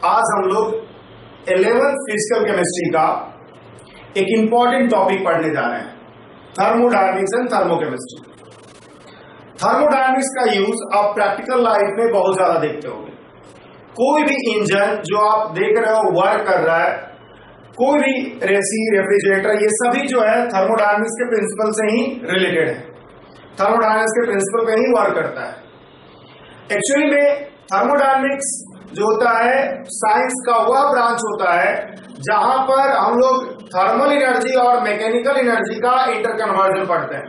आज हम लोग 11th फिजिकल केमिस्ट्री का एक इंपॉर्टेंट टॉपिक पढ़ने जा रहे हैं, थर्मोडायनेमिक्स एंड थर्मोकेमिस्ट्री। थर्मोडायनेमिक्स का यूज आप प्रैक्टिकल लाइफ में बहुत ज्यादा देखते होंगे। कोई भी इंजन जो आप देख रहे हो वर्क कर रहा है, कोई भी एसी, रेफ्रिजरेटर, ये सभी जो है थर्मोडायनेमिक्स के प्रिंसिपल से ही रिलेटेड है, थर्मोडायनेमिक्स के प्रिंसिपल पे ही वर्क करता है। एक्चुअली में थर्मोडायनेमिक्स जो होता है साइंस का वह ब्रांच होता है जहां पर हम लोग थर्मल एनर्जी और मैकेनिकल एनर्जी का इंटरकन्वर्जन पढ़ते हैं।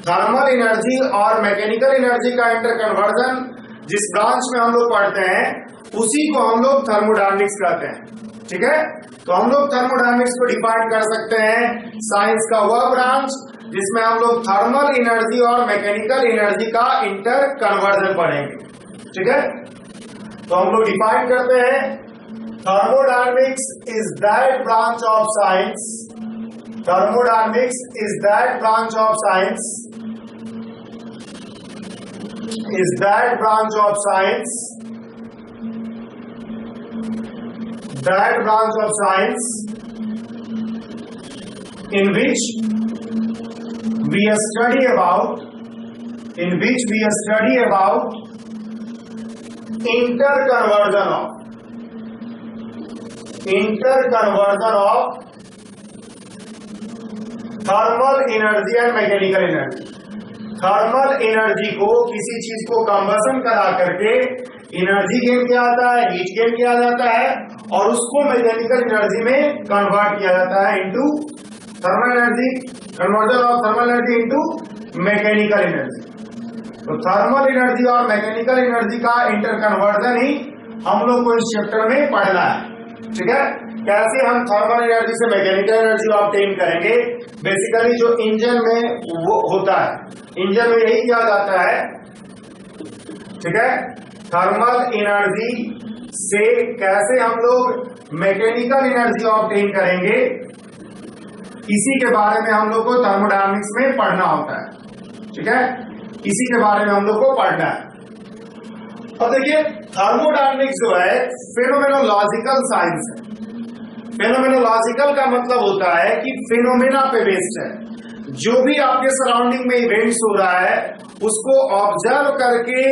थर्मल एनर्जी और मैकेनिकल एनर्जी का इंटरकन्वर्जन जिस ब्रांच में हम लोग पढ़ते हैं उसी को हम लोग थर्मोडायनेमिक्स कहते हैं। ठीक है, तो हम लोग थर्मोडायनेमिक्स को डिफाइन कर सकते हैं साइंस का वह ब्रांच जिसमें हम लोग थर्मल एनर्जी और मैकेनिकल एनर्जी का इंटरकन्वर्जन पढ़ेंगे। ठीक है, तो हम लोग डिफाइन करते हैं thermodynamics is that branch of science, thermodynamics is that branch of science, is that branch of science, that branch of science in which we study about interconversion of thermal energy and mechanical energy। Thermal energy को किसी चीज को combustion करा करके energy gain किया जाता है, heat gain किया जाता है और उसको मैकेनिकल एनर्जी में कन्वर्ट किया जाता है into thermal energy, conversion of thermal energy into mechanical energy. तो थर्मल एनर्जी और मैकेनिकल एनर्जी का इंटरकन्वर्जन ही हम लोग को इस चैप्टर में पढ़ना है। ठीक है, कैसे हम थर्मल एनर्जी से मैकेनिकल एनर्जी ऑब्टेन करेंगे। बेसिकली जो इंजन में वो होता है, इंजन में यही किया जाता है। ठीक है, थर्मल एनर्जी से कैसे हम लोग मैकेनिकल एनर्जी ऑब्टेन करेंगे, इसी के बारे में हम लोग को थर्मोडायनेमिक्स में पढ़ना होता है। ठीक है, इसी के बारे में हम लोग को पढ़ना है। अब देखिए, थर्मोडायनेमिक्स जो है फेनोमेनोलॉजिकल साइंस है। फेनोमेनोलॉजिकल का मतलब होता है कि फेनोमेना पे बेस्ड है। जो भी आपके सराउंडिंग में इवेंट्स हो रहा है उसको ऑब्जर्व करके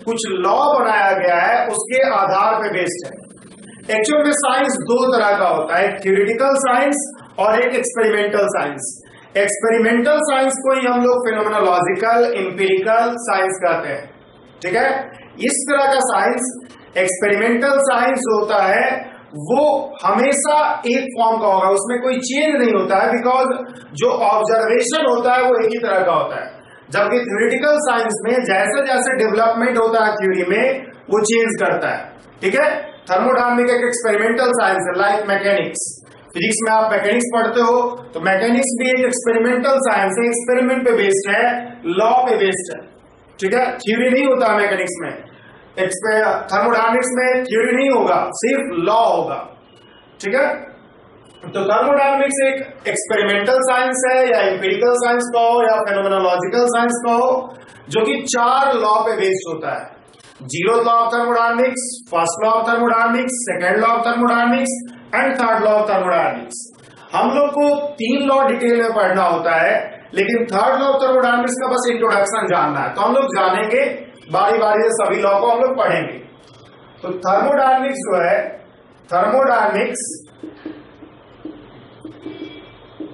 कुछ लॉ बनाया गया है, उसके आधार पे बेस्ड है। एक्चुअल में साइंस दो तरह का होता है, एक थ्योरेटिकल साइंस और एक एक्सपेरिमेंटल साइंस। एक्सपेरिमेंटल साइंस को ही हम लोग फेनोमेनोलॉजिकल एम्पिरिकल साइंस कहते हैं। ठीक है, इस तरह का साइंस एक्सपेरिमेंटल साइंस होता है वो हमेशा एक फॉर्म का होगा, उसमें कोई चेंज नहीं होता है, बिकॉज जो ऑब्जर्वेशन होता है वो एक ही तरह का होता है। जबकि थ्योरेटिकल साइंस में जैसे जैसे डेवलपमेंट होता है थ्योरी में वो चेंज करता है। ठीक है, थर्मोडायनेमिक्स एक एक्सपेरिमेंटल साइंस है, लाइक मैकेनिक्स। फिजिक्स में आप मैकेनिक्स पढ़ते हो तो मैकेनिक्स भी एक एक्सपेरिमेंटल साइंस है, एक्सपेरिमेंट पे बेस्ड है, लॉ पे बेस्ड है। ठीक है, थ्योरी नहीं होता मैकेनिक्स में, थर्मोडायनेमिक्स में थ्योरी नहीं होगा, सिर्फ लॉ होगा। ठीक है, तो थर्मोडायनेमिक्स एक एक्सपेरिमेंटल साइंस है या एम्पिरिकल साइंस कहो या फेनोमेनोलॉजिकल साइंस कहो, जो कि 4 लॉ पे बेस्ड होता है। Zero law of thermodynamics, first law of thermodynamics, second law of thermodynamics and third law of thermodynamics. हम लोग को 3 लॉ डिटेल में पढ़ना होता है, लेकिन थर्ड लॉ ऑफ थर्मोडायनेमिक्स का बस इंट्रोडक्शन जानना है, तो हम लोग जानेंगे बारी बारी से, सभी लॉ को हम लोग पढ़ेंगे। तो थर्मोडायनेमिक्स जो है, थर्मोडायनेमिक्स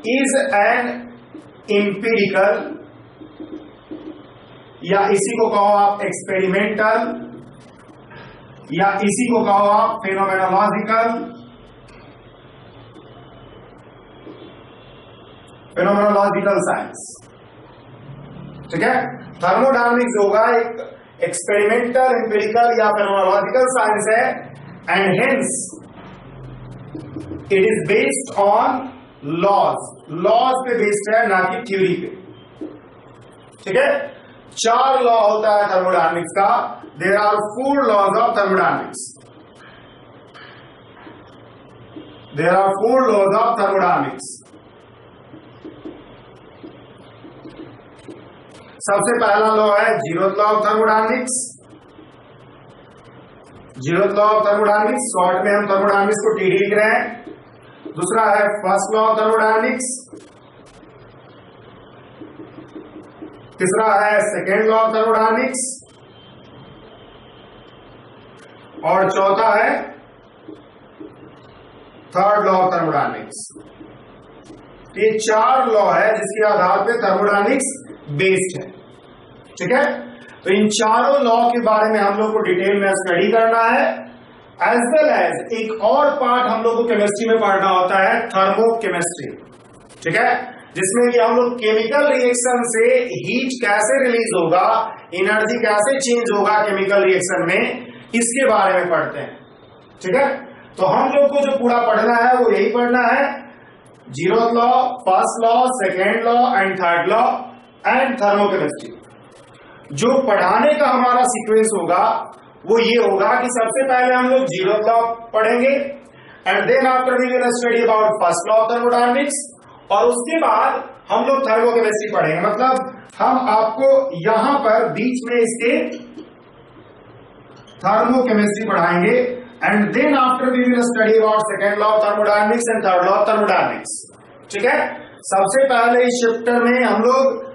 इज एन एम्पिरिकल, या इसी को कहो आप एक्सपेरिमेंटल, या इसी को कहो आप फेनोमेनोलॉजिकल, फेनोमेनोलॉजिकल साइंस। ठीक है, थर्मोडायनेमिक्स होगा एक एक्सपेरिमेंटल, एम्पिरिकल या फेनोमेनोलॉजिकल साइंस है, and hence it is based on laws, laws पे बेस्ड है, ना कि थ्योरी पे। ठीक है, 4 लॉ होता है थर्मोडायनेमिक्स का। There are 4 laws of thermodynamics, there are 4 laws of thermodynamics. सबसे पहला लॉ है zero law of thermodynamics. Zeroth law of thermodynamics, short में हम थर्मोडायनेमिक्स को टीडी लिख रहे हैं। दूसरा है फर्स्ट लॉ ऑफ थर्मोडायनेमिक्स, तीसरा है सेकेंड लॉ ऑफ थर्मोडायनेमिक्स, और चौथा है थर्ड लॉ ऑफ थर्मोडायनेमिक्स। ये 4 लॉ है जिसके आधार पे थर्मोडायनेमिक्स बेस्ड है। ठीक है, तो इन चारों लॉ के बारे में हम लोग को डिटेल में स्टडी करना है, एज वेल एज एक और पार्ट हम लोग को केमिस्ट्री में पढ़ना होता है, थर्मोकेमिस्ट्री। ठीक है, जिसमें कि हम लोग केमिकल रिएक्शन से हीट कैसे रिलीज होगा, एनर्जी कैसे चेंज होगा केमिकल रिएक्शन में, इसके बारे में पढ़ते हैं। ठीक है, तो हम लोग को जो पूरा पढ़ना है वो यही पढ़ना है, zeroth law, first law, second law and third law and thermochemistry. जो पढ़ाने का हमारा सीक्वेंस होगा वो ये होगा कि सबसे पहले हम लोग जीरोथ लॉ पढ़ेंगे, and then after we will study about first law of thermodynamics, और उसके बाद हम लोग थर्मोकेमिस्ट्री पढ़ेंगे। मतलब हम आपको यहां पर बीच में इसके थर्मोकेमिस्ट्री पढ़ाएंगे, and then after we will study about second law of thermodynamics and third law of thermodynamics. ठीक है, सबसे पहले इस चैप्टर में हम लोग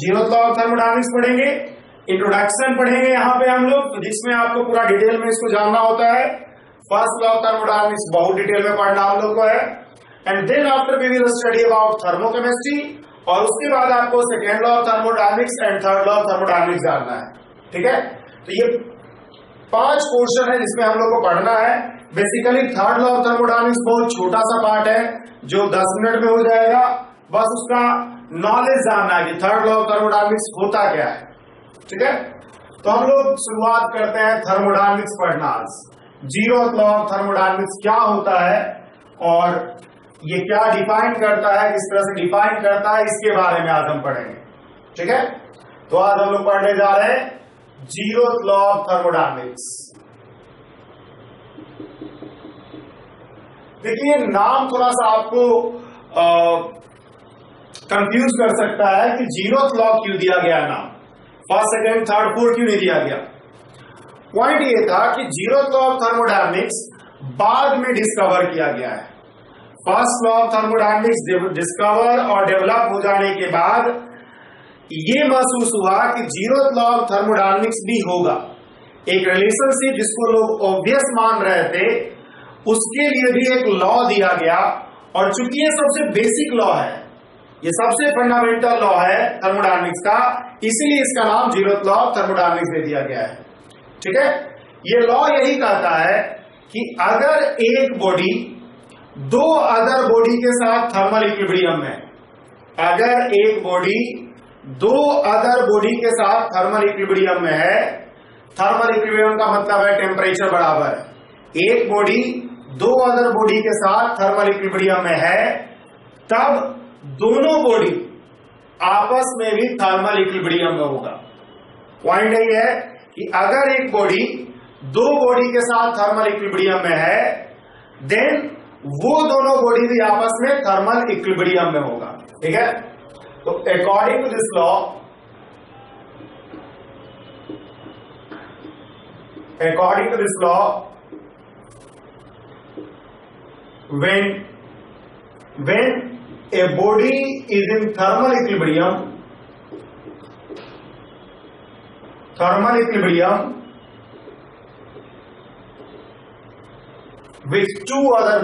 जीरोथ लॉ ऑफ थर्मोडायनेमिक्स पढ़ेंगे, इंट्रोडक्शन पढ़ेंगे यहाँ पे हम लोग, जिसमें आपको पूरा डिटेल में इसको जानना होता है। फर्स्ट लॉ ऑफ थर्मोडायनेमिक्स बहुत डिटेल में पढ़ना हम लोग को है, and then after we will study about thermochemistry, और उसके बाद आपको second law of thermodynamics and third law of thermodynamics जानना है। ठीक है, तो ये 5 पोर्शन है जिसमें हम लोग को पढ़ना है। Basically third law of thermodynamics बहुत छोटा सा पार्ट है जो 10 मिनट में हो जाएगा, बस उसका नॉलेज जानना है कि थर्ड लॉ ऑफ थर्मोडायनेमिक्स होता क्या है। ठीक है, तो हम लोग शुरुआत करते हैं थर्मोडायनेमिक्स पढ़ना। जीरोथ लॉ ऑफ थर्मोडायनेमिक्स क्या होता है और ये क्या डिफाइन करता है, किस तरह से डिफाइन करता है, इसके बारे में आज हम पढ़ेंगे। ठीक है, तो आज हम लोग पढ़ने जा रहे हैं जीरोथ लॉ ऑफ थर्मोडायनेमिक्स। देखिए, नाम थोड़ा सा आपको कंफ्यूज कर सकता है कि जीरोथ लॉ क्यों दिया गया नाम, फर्स्ट सेकेंड थर्ड फोर्थ क्यों नहीं दिया गया। पॉइंट ये था कि जीरोथ लॉ ऑफ थर्मोडायनेमिक्स बाद में डिस्कवर किया गया है। First law of thermodynamics discover और डेवलप हो जाने के बाद ये महसूस हुआ कि जीरोथ लॉ ऑफ थर्मोडायनेमिक्स भी होगा। एक रिलेशनशिप जिसको लोग ऑब्वियस मान रहे थे, उसके लिए भी एक लॉ दिया गया, और चूंकि ये सबसे बेसिक लॉ है, ये सबसे फंडामेंटल लॉ है थर्मोडायनेमिक्स का, इसीलिए इसका नाम जीरोथ लॉ ऑफ थर्मोडायनेमिक्स दे दिया गया है। ठीक है, ये लॉ यही कहता है कि अगर एक बॉडी 2 अदर बॉडी के साथ थर्मल इक्विलिब्रियम में, अगर एक बॉडी 2 अदर बॉडी के साथ थर्मल इक्विलिब्रियम में है, थर्मल इक्विलिब्रियम का मतलब है टेम्परेचर बराबर है, एक बॉडी 2 अदर बॉडी के साथ थर्मल इक्विलिब्रियम में है, तब दोनों बॉडी आपस में भी थर्मल इक्विलिब्रियम में होगा। पॉइंट यही है कि अगर एक बॉडी 2 बॉडी के साथ थर्मल इक्विलिब्रियम में है, देन वो दोनों बॉडी भी आपस में थर्मल इक्विलिब्रियम में होगा। ठीक है, तो according to this law, according to this law, when a body is in thermal equilibrium with two other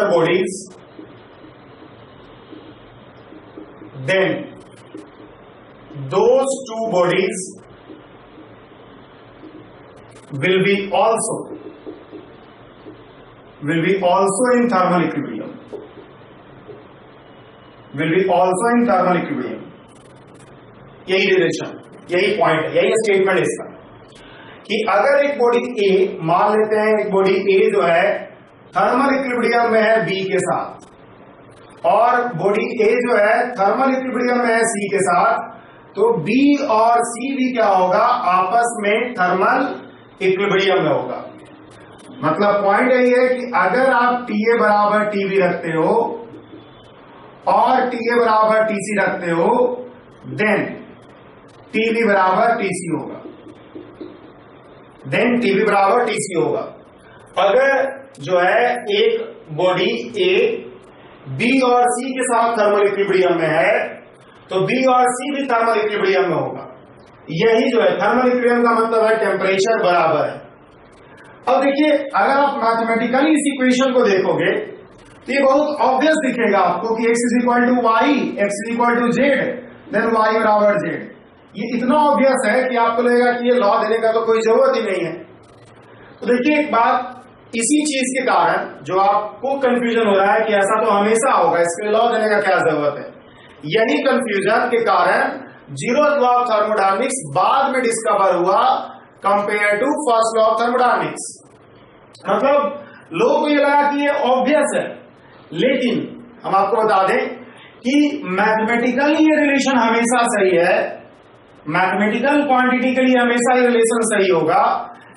bodies, then those two bodies will be also in thermal equilibrium. यही relation, यही point है, यही statement है इसका, कि अगर एक body ए, मान लेते हैं एक बॉडी ए जो है थर्मल इक्विलिब्रियम में है बी के साथ, और बॉडी ए जो है थर्मल इक्विलिब्रियम में है सी के साथ, तो बी और सी भी क्या होगा, आपस में थर्मल इक्विलिब्रियम में होगा। मतलब पॉइंट यही है कि अगर आप TA बराबर TB रखते हो और TA बराबर TC रखते हो, देन टीबी बराबर टीसी होगा, देन टीबी बराबर टीसी होगा। अगर जो है एक बॉडी ए बी और सी के साथ थर्मल इक्विलिब्रियम में है तो बी और सी भी थर्मल इक्विलिब्रियम में होगा। यही जो है थर्मल इक्विलिब्रियम का मतलब है टेम्परेचर बराबर है। अब देखिए अगर आप मैथमेटिकली इस इक्वेशन को देखोगे तो ये बहुत ऑब्वियस दिखेगा आपको कि x is equal to Y, X is equal to Z, then Y बराबर जेड। ये इतना ऑब्वियस है कि आपको लगेगा कि ये लॉ देने का तो कोई जरूरत ही नहीं है। तो देखिए एक बात, इसी चीज के कारण जो आपको कंफ्यूजन हो रहा है कि ऐसा तो हमेशा होगा, इसके लिए लॉ देने का क्या जरूरत है, यही कंफ्यूजन के कारण जीरोथ लॉ ऑफ थर्मोडायनेमिक्स बाद में डिस्कवर हुआ compare to first law of thermodynamics. मतलब लोगों को ये लगा कि ये ऑब्वियस है, लेकिन हम आपको बता दें कि मैथमेटिकली ये रिलेशन हमेशा सही है, मैथमेटिकल क्वांटिटी के लिए हमेशा ये रिलेशन सही होगा,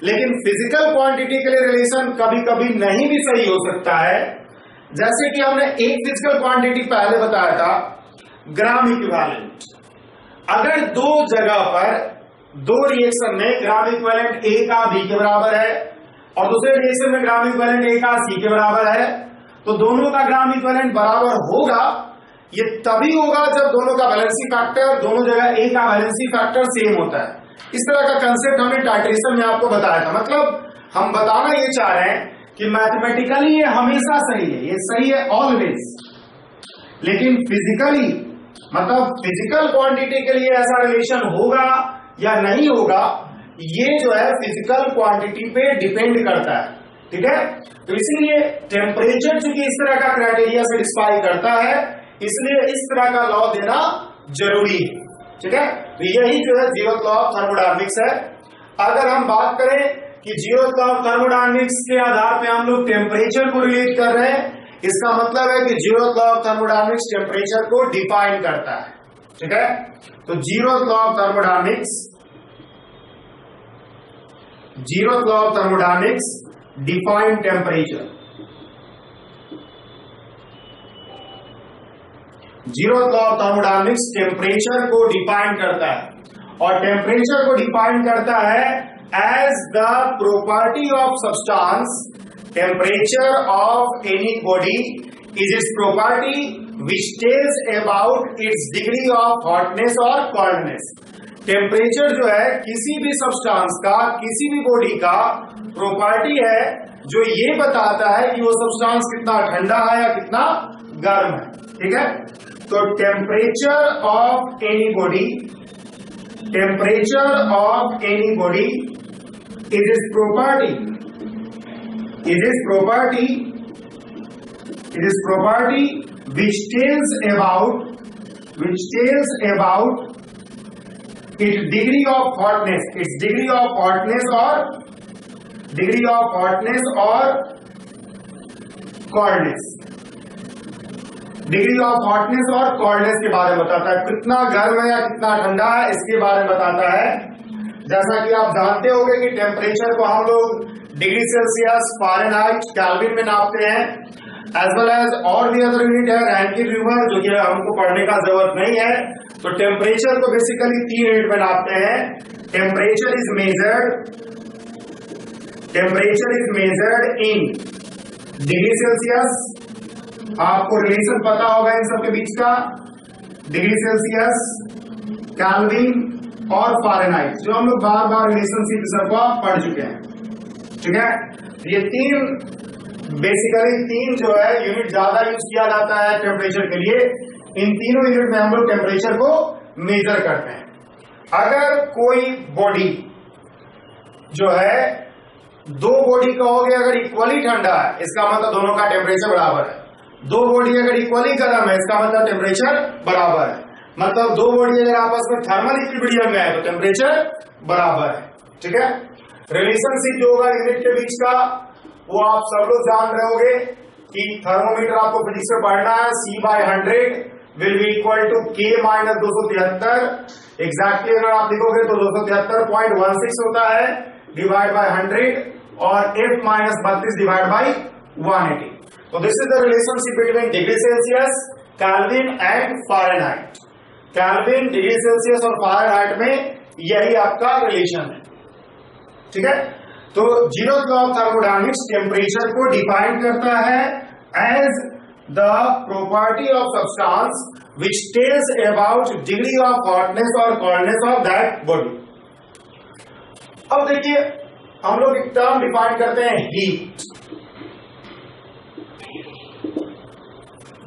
लेकिन फिजिकल क्वांटिटी के लिए रिलेशन कभी कभी नहीं भी सही हो सकता है। जैसे कि हमने एक फिजिकल क्वांटिटी पहले बताया था, ग्राम इक्विवेलेंट। अगर दो जगह पर दो रिएक्शन में ग्राम इक्विवेलेंट ए का बी के बराबर है और दूसरे रिएक्शन में ग्राम इक्विवेलेंट ए का सी के बराबर है, तो दोनों का ग्राम इक्विवेलेंट बराबर होगा। ये तभी होगा जब दोनों का वैलेंसी फैक्टर, दोनों जगह ए का वैलेंसी फैक्टर सेम होता है। इस तरह का कंसेप्ट हमने टाइट्रेशन में आपको बताया था। मतलब हम बताना ये चाह रहे हैं कि मैथमेटिकली ये हमेशा सही है, ये सही है ऑलवेज, लेकिन फिजिकली मतलब फिजिकल क्वांटिटी के लिए ऐसा रिलेशन होगा या नहीं होगा, ये जो है फिजिकल क्वांटिटी पे डिपेंड करता है। ठीक है, तो इसलिए टेम्परेचर चूंकि इस तरह का क्राइटेरिया सेटिस्फाई करता है, इसलिए इस तरह का लॉ देना जरूरी है। ठीक है, तो यही जो है जीरोथ लॉ ऑफ थर्मोडायनेमिक्स है। अगर हम बात करें कि जीरोथ लॉ ऑफ थर्मोडायनेमिक्स के आधार पे हम लोग टेम्परेचर को रिलेट कर रहे हैं, इसका मतलब है कि zeroth law of thermodynamics temperature को डिफाइन करता है। ठीक है, तो zeroth law of thermodynamics, zeroth law of thermodynamics define temperature. Zeroth law of thermodynamics temperature को डिफाइन करता है, और टेम्परेचर को डिफाइन करता है as the property of substance. Temperature of any body is its property which tells about its degree of hotness और coldness. Temperature जो है किसी भी सब्सटेंस का, किसी भी बॉडी का प्रॉपर्टी है जो ये बताता है कि वो सब्सटेंस कितना ठंडा है या कितना गर्म है। ठीक है, तो temperature of any body, temperature of any body is its property, is its property, it is property which tells about its degree of hotness, its degree of hotness or coldness, degree of hotness और coldness के बारे में बताता है, कितना गर्म है या कितना ठंडा है इसके बारे में बताता है। जैसा कि आप जानते होंगे कि टेम्परेचर को हम लोग डिग्री सेल्सियस, फारेनहाइट, केल्विन में नापते हैं, एज वेल एज और भी अदर यूनिट है, रैंकिन नंबर, जो कि हमको पढ़ने का जरूरत नहीं है। तो टेम्परेचर को बेसिकली 3 यूनिट में नापते हैं। Temperature is measured in degree Celsius, आपको रिलेशन पता होगा इन सबके बीच का, डिग्री सेल्सियस, केल्विन और फारेनहाइट, जो हम लोग बार बार रिलेशनशिप सबको पढ़ चुके हैं। ठीक है, ये बेसिकली तीन जो है यूनिट ज्यादा यूज किया जाता है टेम्परेचर के लिए। इन तीनों यूनिट में हम लोग टेम्परेचर को मेजर करते हैं। अगर कोई बॉडी जो है, दो बॉडी कहोगे अगर इक्वली ठंडा है, इसका मतलब दोनों का टेम्परेचर बराबर है। दो बॉडी अगर इक्वली गर्म है, इसका मतलब टेम्परेचर बराबर है। मतलब दो बॉडी अगर आपस में थर्मल इक्विलिब्रियम में है तो टेम्परेचर बराबर है। ठीक है, रिलेशनशिप जो होगा यूनिट के बीच का वो आप सब लोग जान रहे होंगे कि थर्मोमीटर आपको फिजिक्स में पढ़ना है, C/100 will be equal to K - 273। Exactly अगर आप लिखोगे तो 273.16 होता है डिवाइड बाय 100, और F - 32 डिवाइड बाय 180। तो this is the relationship between degree Celsius, Kelvin and Fahrenheit. Kelvin, degree Celsius और फ़ारेनहाइट में यही आपका रिलेशन है, ठीक है। तो zeroth law of thermodynamics temperature को डिफाइन करता है as the property of substance which tells about degree of hotness or coldness of that body। अब देखिए हम लोग एक टर्म डिफाइन करते हैं हीट।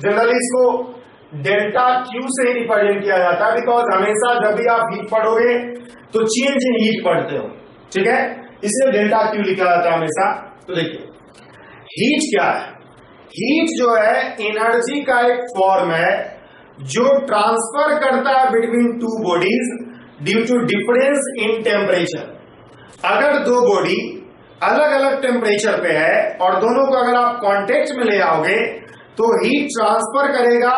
जनरली इसको डेल्टा क्यू से रिप्रेजेंट किया जाता है, बिकॉज हमेशा जब भी आप हीट पढ़ोगे तो चेंज इन हीट पढ़ते हो, ठीक है, इसलिए डेल्टा क्यू लिखा जाता है हमेशा। तो देखिए हीट क्या है? हीट जो है एनर्जी का एक फॉर्म है जो ट्रांसफर करता है between two bodies due to difference in temperature. अगर दो बॉडी अलग अलग टेम्परेचर पे है और दोनों को अगर आप कांटेक्ट में ले आओगे तो हीट ट्रांसफर करेगा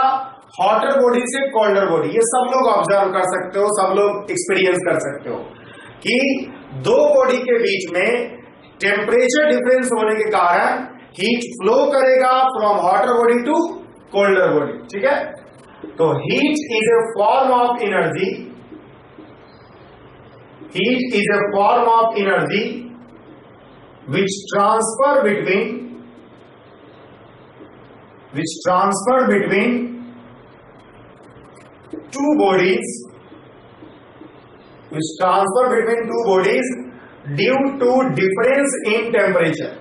हॉटर बॉडी से कोल्डर बॉडी। ये सब लोग ऑब्जर्व कर सकते हो, सब लोग एक्सपीरियंस कर सकते हो कि दो बॉडी के बीच में टेम्परेचर डिफरेंस होने के कारण हीट फ्लो करेगा from hotter body to colder body, ठीक है। तो heat is a form of energy, heat is a form of energy which transfer between two bodies, which transfer between two bodies due to difference in temperature,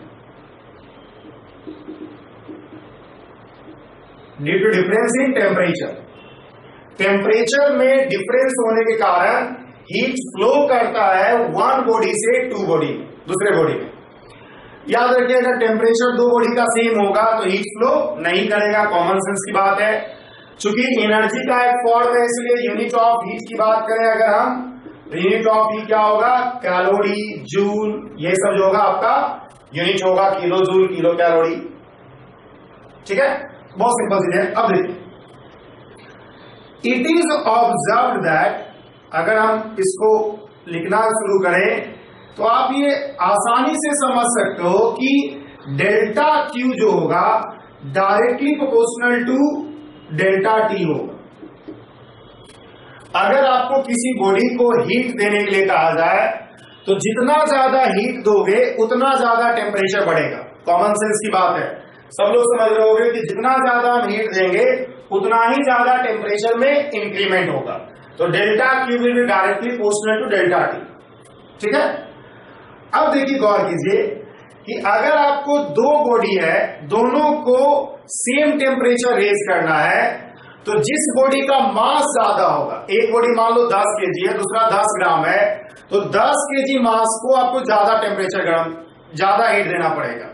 due to difference in temperature। Temperature में difference होने के कारण heat flow करता है one body से to body में, दूसरे body में। याद रखिए अगर टेम्परेचर दो बॉडी का सेम होगा तो हीट फ्लो नहीं करेगा, कॉमन सेंस की बात है। चूंकि एनर्जी का एक फॉर्म है इसलिए यूनिट ऑफ हीट की बात करें अगर हम, तो यूनिट ऑफ हीट क्या होगा? कैलोरी, जूल, ये सब जो होगा आपका यूनिट होगा किलो जूल, किलो कैलोरी, ठीक है। बहुत सिंपल चीज है। अब देखिए इट इज ऑब्जर्व्ड दैट, अगर हम इसको लिखना शुरू करें तो आप ये आसानी से समझ सकते हो कि डेल्टा क्यू जो होगा directly proportional to delta T होगा। अगर आपको किसी बॉडी को हीट देने के लिए कहा जाए तो जितना ज्यादा हीट दोगे उतना ज्यादा टेम्परेचर बढ़ेगा, कॉमन सेंस की बात है। सब लोग समझ रहे होंगे कि जितना ज्यादा हम हीट देंगे उतना ही ज्यादा टेम्परेचर में इंक्रीमेंट होगा। तो delta Q will be directly proportional to delta T, ठीक है। अब देखिए गौर कीजिए कि अगर आपको दो बॉडी है, दोनों को सेम टेम्परेचर रेज करना है, तो जिस बॉडी का मास ज्यादा होगा, एक बॉडी मान लो 10 केजी है, दूसरा 10 ग्राम है, तो 10 केजी मास को आपको ज्यादा टेम्परेचर ज्यादा हीट देना पड़ेगा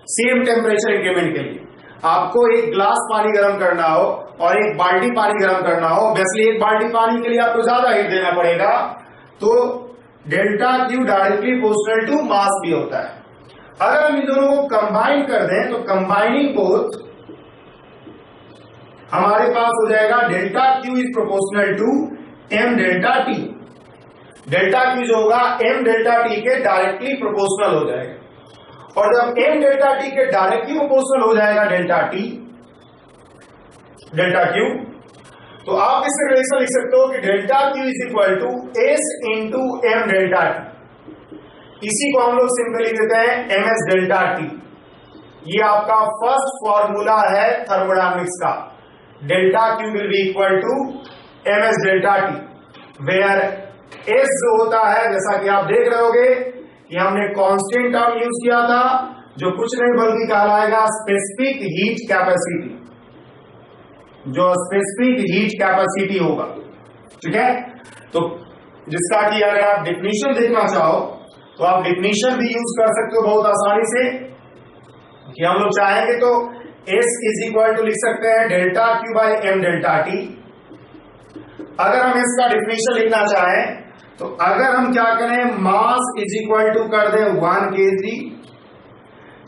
सेम टेम्परेचर इंक्रीमेंट के लिए। आपको एक ग्लास पानी गर्म करना हो और एक बाल्टी पानी गर्म करना हो, ऑब्वियसली एक बाल्टी पानी के लिए आपको ज्यादा हीट देना पड़ेगा। तो delta Q directly proportional to mass भी होता है। अगर हम इन दोनों को कंबाइन कर दें तो कंबाइनिंग बोथ हमारे पास हो जाएगा delta Q is proportional to M delta T. Delta Q जो होगा एम डेल्टा टी के डायरेक्टली प्रोपोर्शनल हो जाएगा, और जब एम डेल्टा टी के डायरेक्टली प्रोपोर्शनल हो जाएगा डेल्टा टी डेल्टा क्यू, तो आप इससे रिलेशन लिख सकते हो कि delta Q is equal to S into M delta T. इसी को हम लोग सिंपली लिख देते हैं एम एस डेल्टा टी। ये आपका फर्स्ट फॉर्मूला है थर्मोडायनेमिक्स का। Delta Q will be equal to M S delta T, where S जो होता है, जैसा कि आप देख रहे होगे कि हमने कांस्टेंट टर्म यूज किया था जो कुछ नहीं बल्कि कहलाएगा स्पेसिफिक हीट कैपेसिटी, जो स्पेसिफिक हीट कैपेसिटी होगा, ठीक है। तो जिसका कि अगर आप डेफिनेशन देखना चाहो तो आप डेफिनेशन भी यूज कर सकते हो बहुत आसानी से, कि हम लोग चाहेंगे तो S इज इक्वल टू लिख सकते हैं delta Q by M delta T. अगर हम इसका डेफिनेशन लिखना चाहें तो अगर हम क्या करें, मास इज इक्वल टू कर दें 1 kg,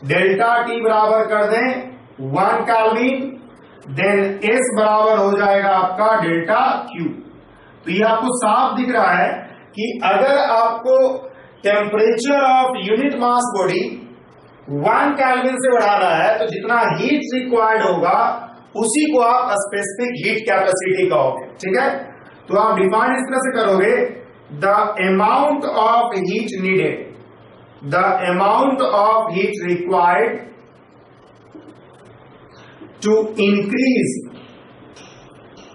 डेल्टा टी बराबर कर दें 1 केल्विन, देन S बराबर हो जाएगा आपका डेल्टा क्यू। तो ये आपको साफ दिख रहा है कि अगर आपको temperature of unit mass body 1 kelvin से बढ़ाना है तो जितना हीट रिक्वायर्ड होगा उसी को आप स्पेसिफिक हीट कैपेसिटी कहोगे, ठीक है। तो आप डिफाइन इस तरह से करोगे, the amount of heat needed, the amount of heat required to increase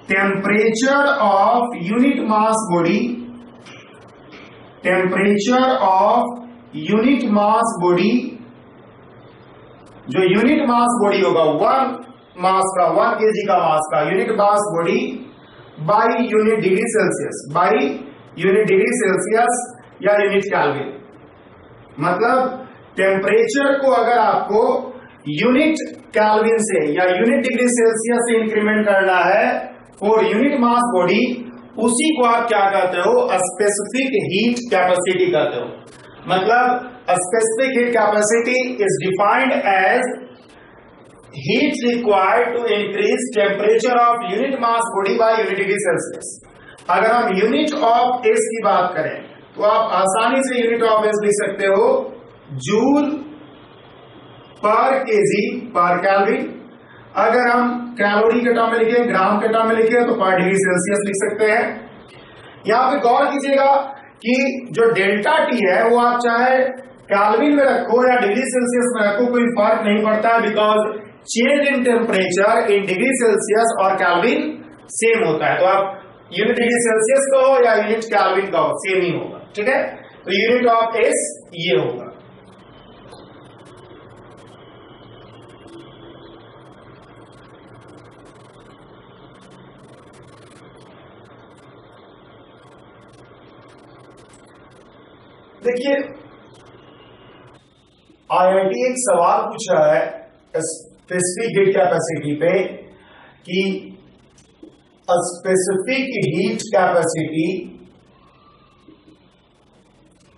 temperature of unit mass body, temperature of unit mass body, जो यूनिट मास बॉडी होगा 1 मास का, 1 kg का मास का unit mass body by unit degree Celsius, by unit degree Celsius या unit Kelvin. मतलब temperature को अगर आपको यूनिट केल्विन से या यूनिट डिग्री सेल्सियस से इंक्रीमेंट करना है फॉर यूनिट मास बॉडी, उसी को आप क्या कहते हो, स्पेसिफिक हीट कैपेसिटी कहते हो। मतलब specific heat capacity is defined as heat required to increase temperature of unit mass body by unit degree Celsius. अगर हम यूनिट ऑफ एस की बात करें तो आप आसानी से यूनिट ऑफ एस लिख सकते हो जूल पर केजी पर केल्विन। अगर हम कैलोरी के टर्म में लिखे, ग्राम के टर्म में लिखे तो पर डिग्री सेल्सियस लिख सकते हैं। यहां पे गौर कीजिएगा कि जो डेल्टा टी है वो आप चाहे केल्विन में रखो या डिग्री सेल्सियस में रखो, कोई फर्क नहीं पड़ता है, because change in temperature in degree Celsius और केल्विन सेम होता है। तो आप यूनिट डिग्री सेल्सियस का हो या यूनिट केल्विन का हो, सेम ही होगा। ठीक है, तो यूनिट ऑफ एस ये होगा। देखिए आईआईटी एक सवाल पूछा है स्पेसिफिक हीट कैपेसिटी पे कि specific heat capacity,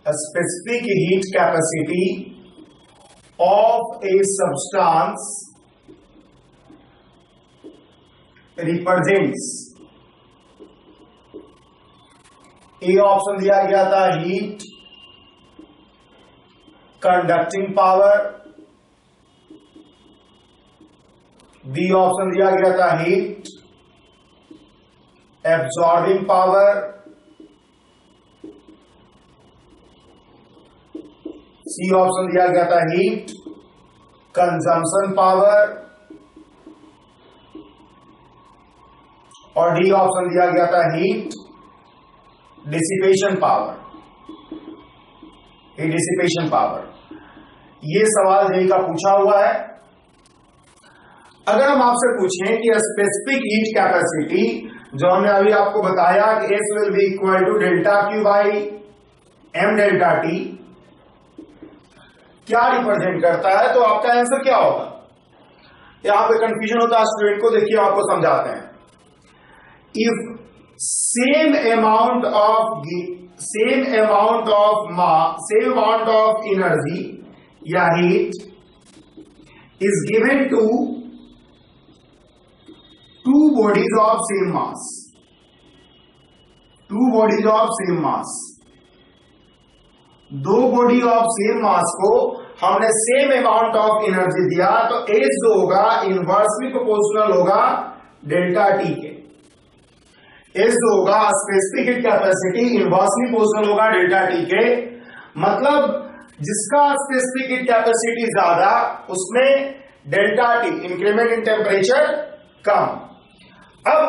specific heat capacity of a substance represents, A option दिया गया था heat conducting power, B option दिया गया था heat absorbing power, C option दिया गया था हीट कंजम्पशन पावर और डी ऑप्शन दिया गया था heat dissipation power, heat dissipation power. ये सवाल जेई का पूछा हुआ है। अगर हम आपसे पूछें कि स्पेसिफिक हीट कैपेसिटी, जो हमने अभी आपको बताया कि S will be equal to delta Q by M delta T, क्या रिप्रेजेंट करता है, तो आपका आंसर क्या होगा। यहां पे कंफ्यूजन होता है स्टूडेंट को, देखिए आपको समझाते हैं। If same amount of energy या heat is given to two bodies of same mass, two bodies of same mass, दो बॉडी ऑफ सेम मास को हमने सेम अमाउंट ऑफ एनर्जी दिया, तो एस जो होगा इनवर्सली प्रोपोर्शनल होगा डेल्टा टी के। एस जो होगा specific heat capacity inversely proportional होगा डेल्टा टी के। मतलब जिसका स्पेसिफिक हीट कैपेसिटी ज्यादा उसमें delta T increment in temperature कम। अब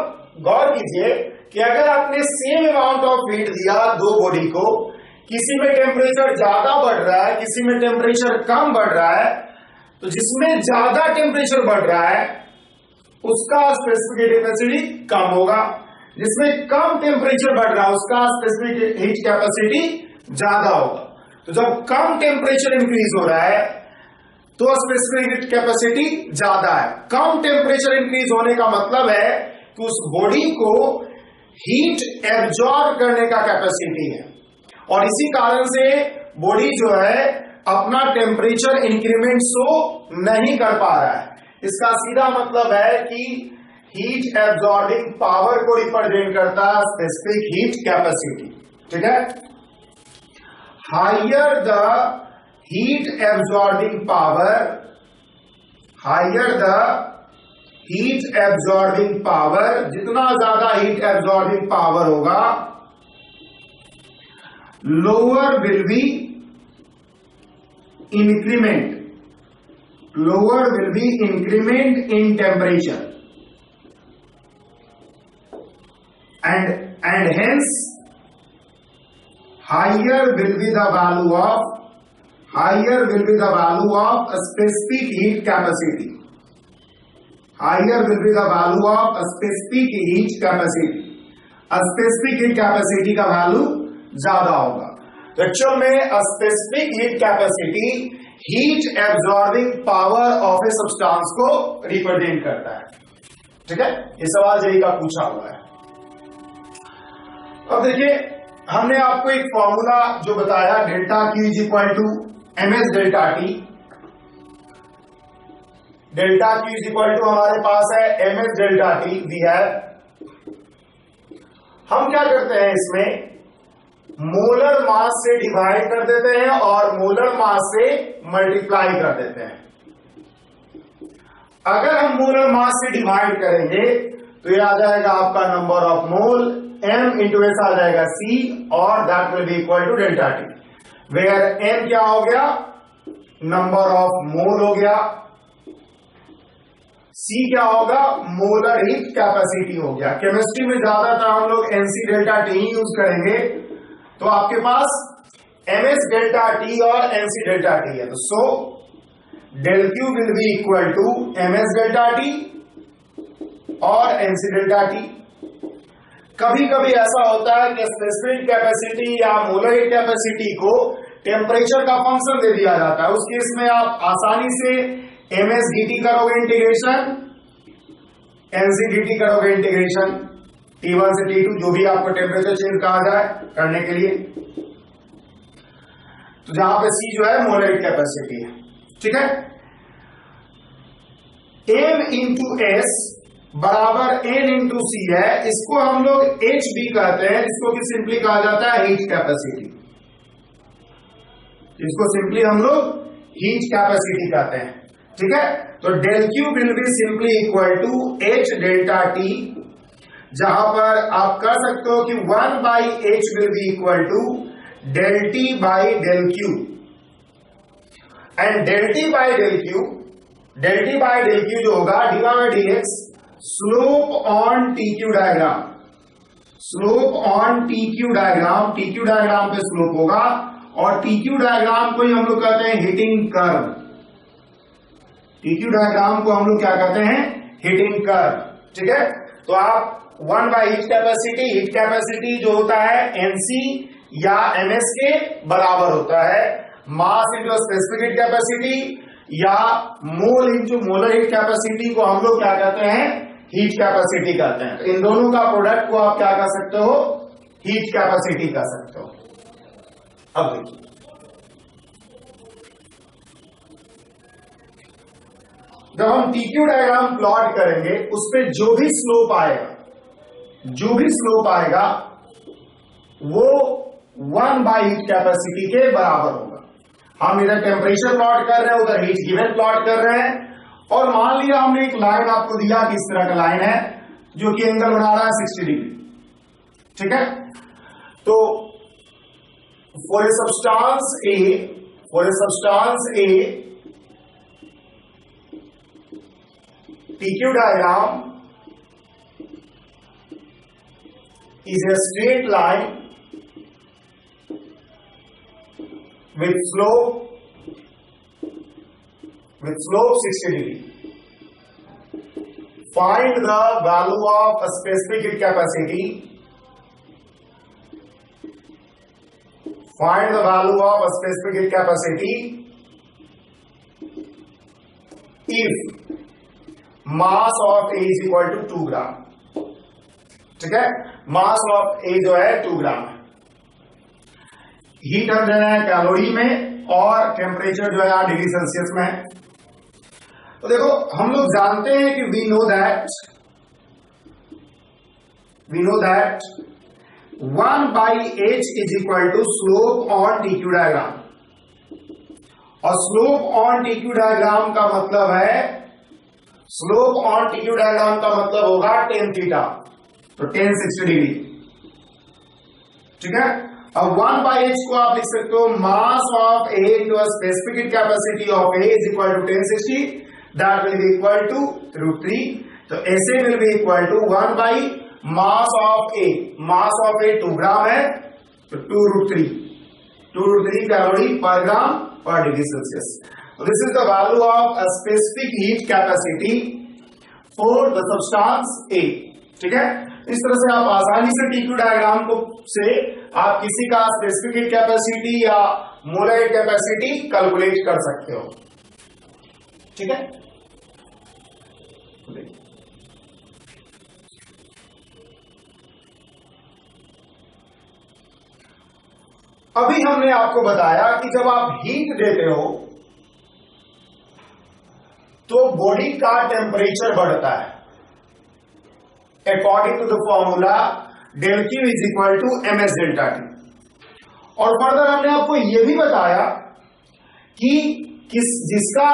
गौर कीजिए कि अगर आपने सेम अमाउंट ऑफ हीट दिया दो बॉडी को, किसी में टेम्परेचर ज्यादा बढ़ रहा है, किसी में टेम्परेचर कम बढ़ रहा है, तो जिसमें ज्यादा टेम्परेचर बढ़ रहा है उसका स्पेसिफिक हीट कैपेसिटी कम होगा, जिसमें कम टेम्परेचर बढ़ रहा है उसका स्पेसिफिक हीट कैपेसिटी ज्यादा होगा। तो जब कम टेम्परेचर इंक्रीज हो रहा है तो स्पेसिफिक हीट कैपेसिटी ज्यादा है। कम टेम्परेचर इंक्रीज होने का मतलब है कि उस बॉडी को हीट एब्जॉर्ब करने का कैपेसिटी है, और इसी कारण से बॉडी जो है अपना टेम्परेचर इंक्रीमेंट शो नहीं कर पा रहा है। इसका सीधा मतलब है कि हीट एब्जॉर्बिंग पावर को रिप्रेजेंट करता है स्पेसिफिक हीट कैपेसिटी। ठीक है, higher the heat absorbing power, higher the heat absorbing power, जितना ज्यादा हीट एब्जॉर्बिंग पावर होगा, lower will be increment, lower will be increment in temperature and hence higher will be the value of a specific heat capacity, higher will be the value of a specific heat capacity, a specific heat capacity का value ज्यादा होगा। तो actual में a specific heat capacity heat absorbing power of a substance को represent करता है। ठीक है, ये सवाल जेई का पूछा हुआ है। अब देखिए, हमने आपको एक फॉर्मूला जो बताया, delta Q is equal to M S delta T. Delta Q is equal to हमारे पास है M S delta T V है। हम क्या करते हैं, इसमें मोलर मास से डिवाइड कर देते हैं और मोलर मास से मल्टीप्लाई कर देते हैं। अगर हम मोलर मास से डिवाइड करेंगे तो ये आ जाएगा आपका number of mole, m into S आ जाएगा c, और that will be equal to delta T, where m क्या हो गया, नंबर ऑफ मोल हो गया, c क्या होगा, मोलर हीट कैपेसिटी हो गया। केमिस्ट्री में ज्यादातर हम लोग nc डेल्टा टी ही यूज करेंगे, तो आपके पास ms डेल्टा टी और nc डेल्टा टी है, तो so del Q will be equal to ms delta T और nc डेल्टा टी। कभी कभी ऐसा होता है कि स्पेसिफिक कैपेसिटी या मोलर हीट कैपेसिटी को टेम्परेचर का फंक्शन दे दिया जाता है। उस केस में आप आसानी से ms dt करोगे इंटीग्रेशन, nc dt करोगे इंटीग्रेशन, T1 से T2 जो भी आपको टेम्परेचर चेंज कहा जाए करने के लिए। तो जहां पे c जो है मोलर हीट कैपेसिटी है। ठीक है, m इंटू एस बराबर n इंटू सी है, इसको हम लोग एच भी कहते हैं, जिसको कि सिंपली कहा जाता है हीट कैपेसिटी, इसको सिंपली हम लोग हीट कैपेसिटी कहते हैं। ठीक है, तो del Q will be simply equal to H delta T, जहां पर आप कह सकते हो कि 1 by H will be equal to del T by del Q, and del T by del Q, del T by del Q जो होगा D Y by D X, slope on TQ diagram, slope on TQ diagram, TQ diagram पे slope होगा, और TQ diagram को ही हम लोग कहते हैं हिटिंग कर्व। TQ डायग्राम को हम लोग क्या कहते हैं, हिटिंग कर्व। ठीक है, तो आप 1 बाई हीट कैपेसिटी जो होता है NC या MS के बराबर होता है, mass into specific heat capacity या mole into molar heat capacity को हम लोग क्या कहते हैं, हीट कैपेसिटी कहते हैं। तो इन दोनों का प्रोडक्ट को आप क्या कह सकते हो, हीट कैपेसिटी कह सकते हो। अब देखिए, जब हम TQ डायग्राम प्लॉट करेंगे, उस पे जो भी स्लोप आएगा वो 1 बाई हीट कैपेसिटी के बराबर होगा। हम इधर टेम्परेचर प्लॉट कर रहे हैं, उधर हीट गिवन प्लॉट कर रहे हैं, और मान लिया हमने एक लाइन आपको दिया कि इस तरह का लाइन है जो कि एंगल बना रहा है 60 डिग्री। ठीक है, तो for a substance A TQ diagram is a straight line with slope 60 degree. Find the value of a specific heat capacity. Find the value of a specific heat capacity if mass of A is equal to 2 ग्राम। ठीक है, mass of A जो है 2 ग्राम है। Heat हम दे रहे हैं calorie में, और टेम्परेचर जो है 8 डिग्री सेल्सियस में है। तो देखो, हम लोग जानते हैं कि we know that 1 by H is equal to slope on TQ diagram, और स्लोप ऑन TQ डायग्राम का मतलब है स्लोप ऑन TQ डायग्राम का मतलब होगा tan थीटा, तो tan 60 डिग्री। ठीक है, अब 1/h को आप लिख सकते हो mass of A into a specific heat capacity of A is equal to tan 60, that will be equal to √3, तो SA will be equal to 1 by mass of A, mass of A 2 ग्राम है, तो 2√3 calorie पर ग्राम पर degree Celsius. This is the value of a specific heat capacity for the substance A। ठीक है, इस तरह से आप आसानी से TQ डायग्राम को से आप किसी का स्पेसिफिक हीट कैपेसिटी या मोलर हीट कैपेसिटी कैलकुलेट कर सकते हो। ठीक है, अभी हमने आपको बताया कि जब आप हीट देते हो तो बॉडी का टेम्परेचर बढ़ता है according to the formula del Q is equal to ms delta T। और फर्दर हमने आपको यह भी बताया कि जिसका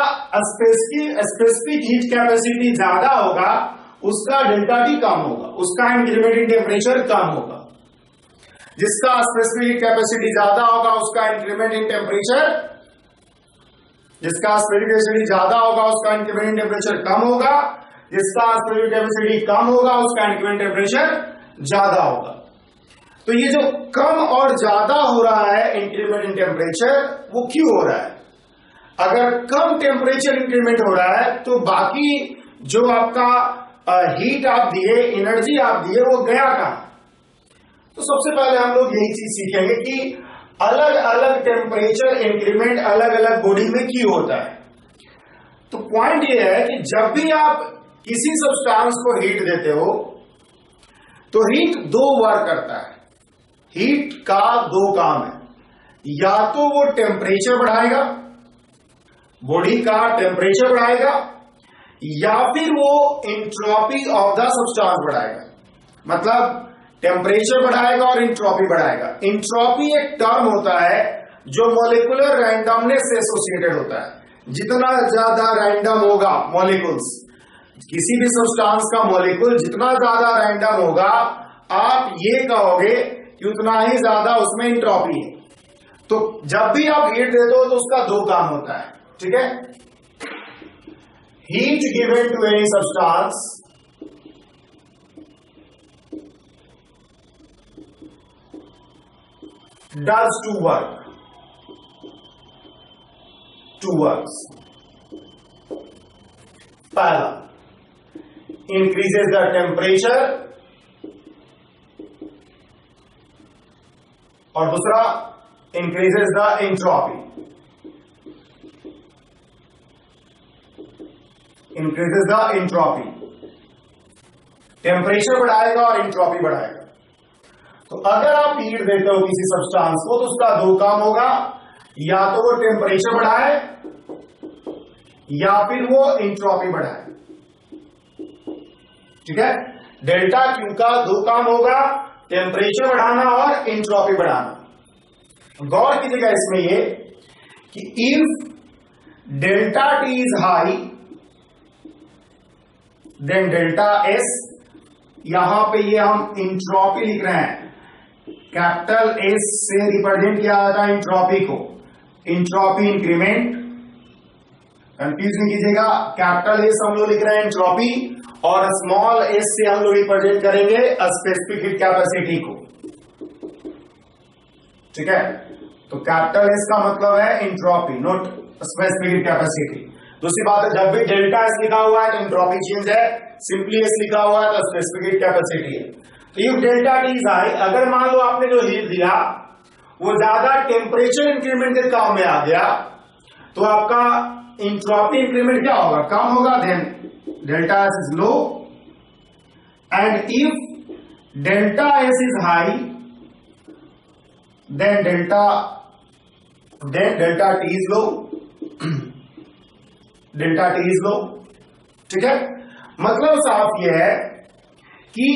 स्पेसिफिक हीट कैपेसिटी ज्यादा होगा उसका डेल्टा T कम होगा, उसका इंक्रीमेंट इन टेम्परेचर कम होगा। जिसका स्पेसिफिक हीट कैपेसिटी ज्यादा होगा उसका इंक्रीमेंट इन टेम्परेचर, जिसका स्पेसिफिक कैपेसिटी ज्यादा होगा उसका इंक्रीमेंट इन टेम्परेचर कम होगा, जिसका स्पेसिफिक कैपेसिटी कम होगा उसका इंक्रीमेंट टेम्परेचर ज्यादा होगा। तो ये जो कम और ज्यादा हो रहा है इंक्रीमेंट इन टेम्परेचर, वो क्यों हो रहा है? अगर कम टेम्परेचर इंक्रीमेंट हो रहा है तो बाकी जो आपका हीट आप दिए, एनर्जी आप दिए, वो गया कहां? तो सबसे पहले हम लोग यही चीज सीखेंगे कि अलग अलग टेम्परेचर इंक्रीमेंट अलग अलग बॉडी में क्यों होता है। तो पॉइंट ये है कि जब भी आप किसी सब्सटेंस को हीट देते हो तो हीट दो वर्क करता है। हीट का दो काम है, या तो वो टेम्परेचर बढ़ाएगा, बॉडी का टेम्परेचर बढ़ाएगा, या फिर वो एंट्रोपी ऑफ द सब्सटेंस बढ़ाएगा। मतलब टेम्परेचर बढ़ाएगा और एंट्रोपी बढ़ाएगा। एंट्रोपी एक टर्म होता है जो मॉलिक्यूलर रैंडमनेस से एसोसिएटेड होता है। जितना ज्यादा रैंडम होगा मॉलिक्यूल्स, किसी भी सब्सटेंस का मॉलिक्यूल जितना ज्यादा रैंडम होगा, आप ये कहोगे कि उतना ही ज्यादा उसमें एंट्रोपी है। तो जब भी आप हीट देते हो तो उसका दो काम होता है। ठीक है, heat given to any substance does two works। पहला, increases the temperature, और दूसरा increases the entropy। increases the entropy, temperature बढ़ाएगा और एंट्रोपी बढ़ाएगा। तो अगर आप हीट देते हो किसी सब्सटेंस को तो उसका दो काम होगा, या तो वो टेम्परेचर बढ़ाए या फिर वो एंट्रोपी बढ़ाए। ठीक है, डेल्टा क्यू का दो काम होगा, टेम्परेचर बढ़ाना और एंट्रोपी बढ़ाना। गौर कीजिएगा इसमें ये कि if delta T is high then delta S, यहां पे ये हम एंट्रोपी लिख रहे हैं, कैपिटल एस से रिप्रेजेंट किया जाता है एंट्रोपी को। एंट्रोपी इंक्रीमेंट, कंफ्यूज नहीं कीजिएगा, कैपिटल एस हम लोग लिख रहे हैं एंट्रोपी, और स्मॉल एस से हम लोग रिप्रेजेंट करेंगे स्पेसिफिक हीट कैपेसिटी को। ठीक है, तो कैपिटल एस का मतलब है entropy, not specific heat capacity. दूसरी बात है, जब भी डेल्टा एस लिखा हुआ है तो एंट्रोपी चेंज है, सिंपली एस लिखा हुआ है तो स्पेसिफिक हीट कैपेसिटी है। तो ये डेल्टा टी इज हाई, अगर मान लो आपने जो हीट दिया वो ज्यादा टेम्परेचर इंक्रीमेंट के काम में आ गया तो आपका एंट्रोपी इंक्रीमेंट क्या होगा? कम होगा। Then delta S is low, and if delta S is high then delta T is low, delta T is low. ठीक है, मतलब साफ यह है कि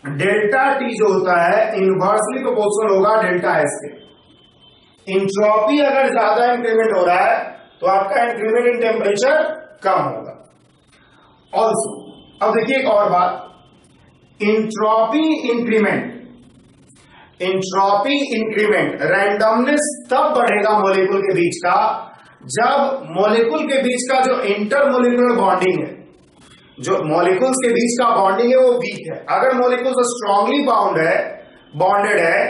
डेल्टा टी जो होता है इनवर्सली प्रोपोर्शनल होगा डेल्टा एस के। एंट्रोपी अगर ज्यादा इंक्रीमेंट हो रहा है तो आपका इंक्रीमेंट इन टेम्परेचर कम होगा। ऑल्सो, अब देखिए एक और बात, entropy increment, entropy increment randomness तब बढ़ेगा मॉलिक्यूल के बीच का जब मॉलिक्यूल के बीच का जो इंटरमोलिकुलर बॉन्डिंग है, जो मॉलिक्यूल्स के बीच का बॉन्डिंग है वो वीक है। अगर मॉलिक्यूल्स स्ट्रांगली बॉन्डेड है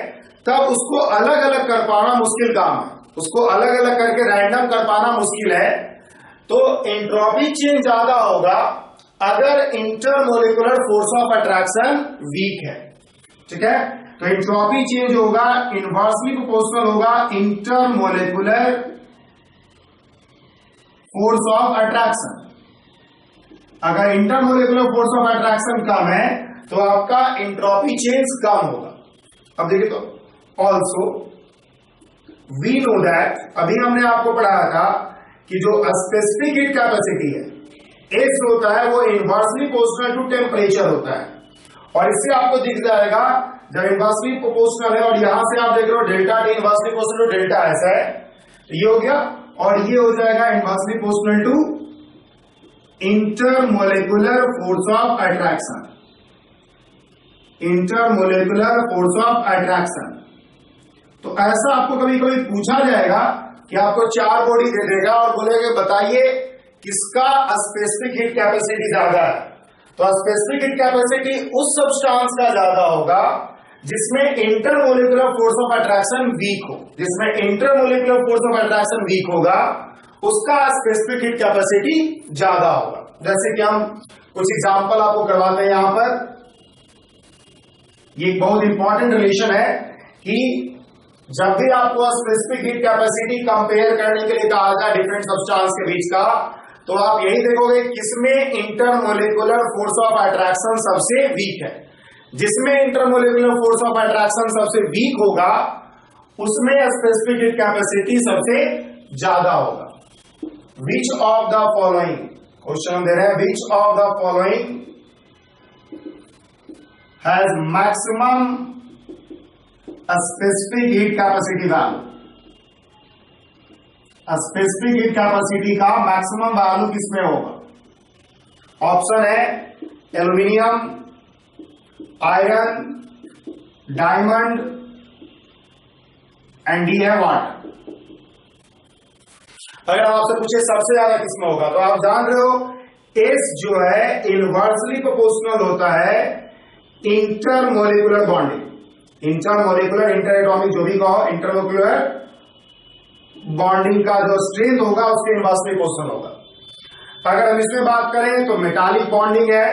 तब उसको अलग अलग कर पाना मुश्किल काम है, उसको अलग अलग करके रैंडम कर पाना मुश्किल है। तो एंट्रोपी चेंज ज्यादा होगा अगर intermolecular force of attraction weak है, ठीक है। तो एंट्रोपी चेंज होगा इनवर्सली प्रोपोर्शनल होगा इंटरमोलिकुलर फोर्स ऑफ अट्रैक्शन। अगर इंटरमोलिकुलर फोर्स ऑफ अट्रैक्शन कम है तो आपका एंट्रोपी चेंज कम होगा। अब देखिए, तो ऑल्सो वी नो दैट, अभी हमने आपको पढ़ाया था कि जो स्पेसिफिक हीट कैपेसिटी है एस होता है वो इनवर्सली प्रोपोर्शनल टू टेम्परेचर होता है, और इससे आपको दिख जाएगा जब इनवर्सली प्रोपोर्शनल है और यहां से आप देख रहे हो delta T inversely proportional to delta S है, तो ये हो गया, और ये हो जाएगा inversely proportional to intermolecular force of attraction, intermolecular force of attraction. तो ऐसा आपको कभी कभी पूछा जाएगा कि आपको 4 बॉडी दे देगा और बोलेगा बताइए किसका स्पेसिफिक हीट कैपेसिटी ज्यादा है। तो स्पेसिफिक हीट कैपेसिटी उस सब्सटेंस का ज्यादा होगा जिसमें intermolecular force of attraction weak हो, जिसमें intermolecular force of attraction weak होगा उसका स्पेसिफिक हीट कैपेसिटी ज्यादा होगा। जैसे कि हम कुछ एग्जांपल आपको करवाते हैं यहां पर। ये एक बहुत इंपॉर्टेंट रिलेशन है कि जब भी आपको स्पेसिफिक हीट कैपेसिटी कंपेयर करने के लिए कहा जाए डिफरेंट सब्सटेंस के बीच का, तो आप यही देखोगे किसमें इंटरमोलिकुलर फोर्स ऑफ अट्रैक्शन सबसे वीक है। जिसमें इंटरमोलिकुलर फोर्स ऑफ अट्रैक्शन सबसे वीक होगा उसमें स्पेसिफिक हीट कैपेसिटी सबसे ज्यादा होगा। Which of the following, question दे रहे हैं, which of the following has maximum specific heat capacity value, specific heat capacity का मैक्सिमम वैल्यू किसमें होगा। ऑप्शन है aluminium, iron, diamond and D है वाटर। अगर आपसे पूछे सबसे ज्यादा किसमें होगा तो आप जान रहे हो एस जो है इनवर्सली प्रोपोर्शनल होता है इंटरमोलिकुलर बॉन्डिंग, इंटरमोलिकुलर इंटरएटॉमिक जो भी कहो, इंटरमोलिकुलर बॉन्डिंग का जो स्ट्रेंथ होगा उसके इनवर्सली प्रोपोर्शनल होगा। अगर हम इसमें बात करें तो मेटालिक बॉन्डिंग है,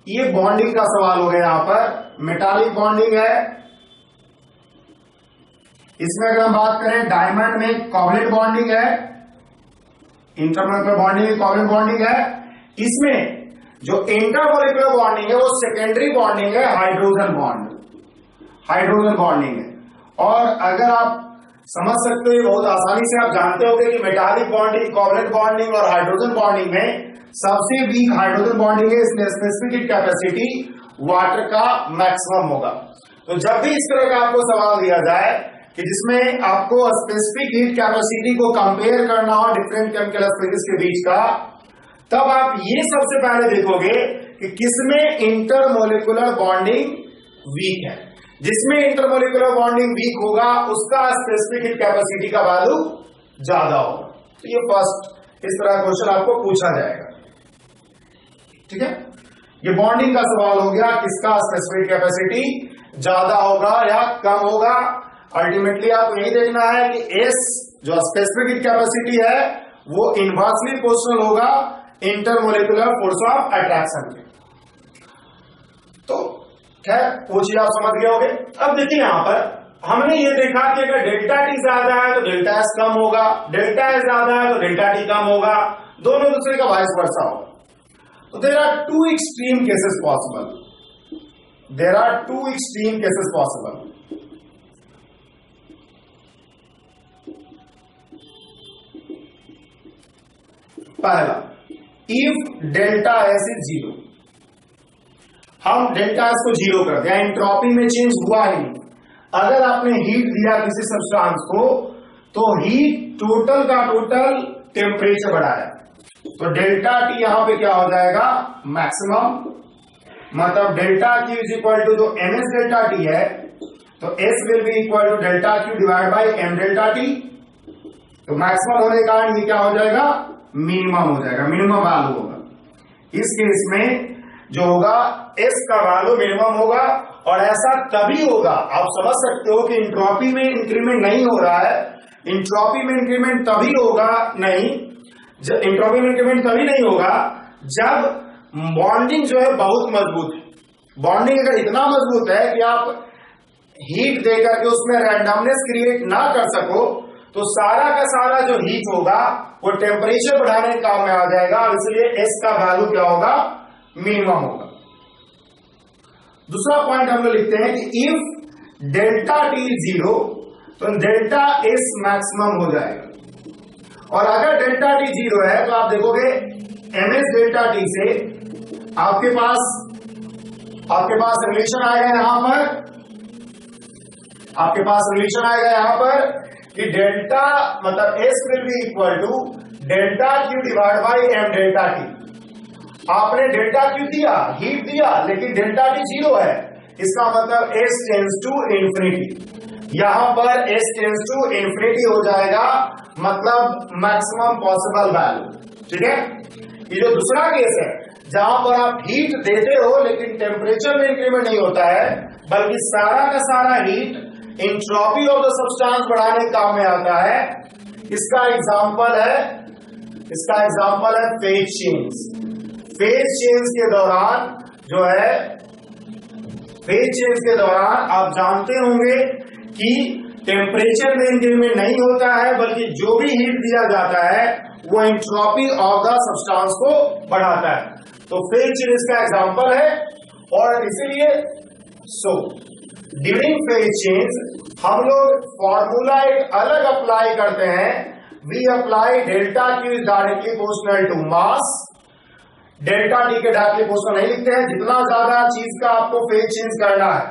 ये बॉन्डिंग का सवाल हो गया यहां पर, मेटालिक बॉन्डिंग है। इसमें अगर हम बात करें डायमंड में कोवलेंट बॉन्डिंग है, इंटरमोलिकुलर बॉन्डिंग में कोवलेंट बॉन्डिंग है। इसमें जो इंटरमोलिकुलर बॉन्डिंग है वो सेकेंडरी बॉन्डिंग है, हाइड्रोजन बॉन्ड, हाइड्रोजन बॉन्डिंग है। और अगर आप समझ सकते हो बहुत आसानी से, आप जानते होंगे कि मेटालिक बॉन्डिंग, कोवलेंट बॉन्डिंग और हाइड्रोजन बॉन्डिंग में सबसे वीक हाइड्रोजन बॉन्डिंग है, इसलिए स्पेसिफिक हीट कैपेसिटी वाटर का मैक्सिमम होगा। तो जब भी इस तरह का आपको सवाल दिया जाए कि जिसमें आपको स्पेसिफिक हीट कैपेसिटी को कंपेयर करना हो डिफरेंट केमिकल स्पीशीज के बीच का, तब आप ये सबसे पहले देखोगे कि किसमें इंटरमोलिकुलर बॉन्डिंग वीक है। जिसमें इंटरमोलिकुलर बॉन्डिंग वीक होगा उसका स्पेसिफिक हीट कैपेसिटी का वैल्यू ज्यादा होगा। तो ये फर्स्ट इस तरह क्वेश्चन आपको पूछा जाएगा, ठीक है। ये बॉन्डिंग का सवाल हो गया, किसका स्पेसिफिक कैपेसिटी ज्यादा होगा या कम होगा। अल्टीमेटली आपको यही देखना है कि एस जो स्पेसिफिक हीट कैपेसिटी है वो इनवर्सली प्रोपोर्शनल होगा इंटरमोलिकुलर फोर्स ऑफ अट्रैक्शन के। तो खैर वो चीज आप समझ गए होंगे। अब देखिए यहां पर हमने ये देखा कि अगर डेल्टा टी ज्यादा है तो डेल्टा एस कम होगा, डेल्टा एस ज्यादा है तो डेल्टा टी कम होगा, दोनों दूसरे का वाइस वर्सा होगा। तो there are two extreme cases possible, there are two extreme cases possible. पहला, if delta S is zero, हम डेल्टा एस को जीरो कर दिया, एंट्रोपी में चेंज हुआ ही नहीं। अगर आपने हीट दिया किसी सब्सटेंस को तो हीट टोटल का टोटल टेम्परेचर बढ़ाया, तो डेल्टा टी यहां पे क्या हो जाएगा, मैक्सिमम। मतलब delta Q is equal to जो एम एस डेल्टा टी है, तो s will be equal to delta Q divide by M delta T. तो मैक्सिमम होने के कारण ये क्या हो जाएगा, मिनिमम हो जाएगा, मिनिमम वैल्यू होगा। इस केस में जो होगा एस का वैल्यू मिनिमम होगा, और ऐसा तभी होगा, आप समझ सकते हो कि इंट्रोपी में इंक्रीमेंट नहीं हो रहा है। इंट्रोपी में इंक्रीमेंट तभी होगा नहीं, इंट्रोपी में इंक्रीमेंट तभी नहीं होगा जब बॉन्डिंग जो है बहुत मजबूत है। बॉन्डिंग अगर इतना मजबूत है कि आप हीट देकर के उसमें रैंडमनेस क्रिएट ना कर सको, तो सारा का सारा जो हीट होगा वो टेम्परेचर बढ़ाने के काम में आ जाएगा, और इसलिए एस का वैल्यू क्या होगा, मिनिमम होगा। दूसरा पॉइंट हम लोग लिखते हैं कि इफ डेल्टा टी जीरो, तो डेल्टा एस मैक्सिमम हो जाएगा। और अगर डेल्टा टी जीरो है तो आप देखोगे एम एस डेल्टा टी से आपके पास रिलेशन आएगा यहां पर, आपके पास रिलेशन आएगा यहां पर कि डेल्टा मतलब s will be equal to delta Q divide by M delta T. आपने डेल्टा क्यू दिया, हीट दिया, लेकिन डेल्टा टी जीरो है, इसका मतलब एस टेंस टू इंफिनिटी। यहां पर एस टेंस टू इंफिनिटी हो जाएगा, मतलब मैक्सिमम पॉसिबल वैल्यू। ठीक है, ये जो दूसरा केस है जहां पर आप हीट देते हो लेकिन टेम्परेचर में इंक्रीमेंट नहीं होता है, बल्कि सारा का सारा heat entropy of the substance बढ़ाने के काम में आता है, इसका एग्जांपल है फेज चेंज। फेज चेंज के दौरान जो है, फेज चेंज के दौरान आप जानते होंगे कि टेम्परेचर में इंक्रीमेंट नहीं होता है, बल्कि जो भी हीट दिया जाता है वो एंट्रोपी ऑफ द सब्सटेंस को बढ़ाता है। तो फेज चेंज का एग्जांपल है, और इसीलिए ड्यूरिंग फेज चेंज हम लोग फॉर्मूला एक अलग अप्लाई करते हैं। We apply delta Q is directly proportional to mass. Delta T के डायरेक्टली प्रोपोर्शनल नहीं लिखते हैं, जितना ज्यादा चीज का आपको फेज चेंज करना है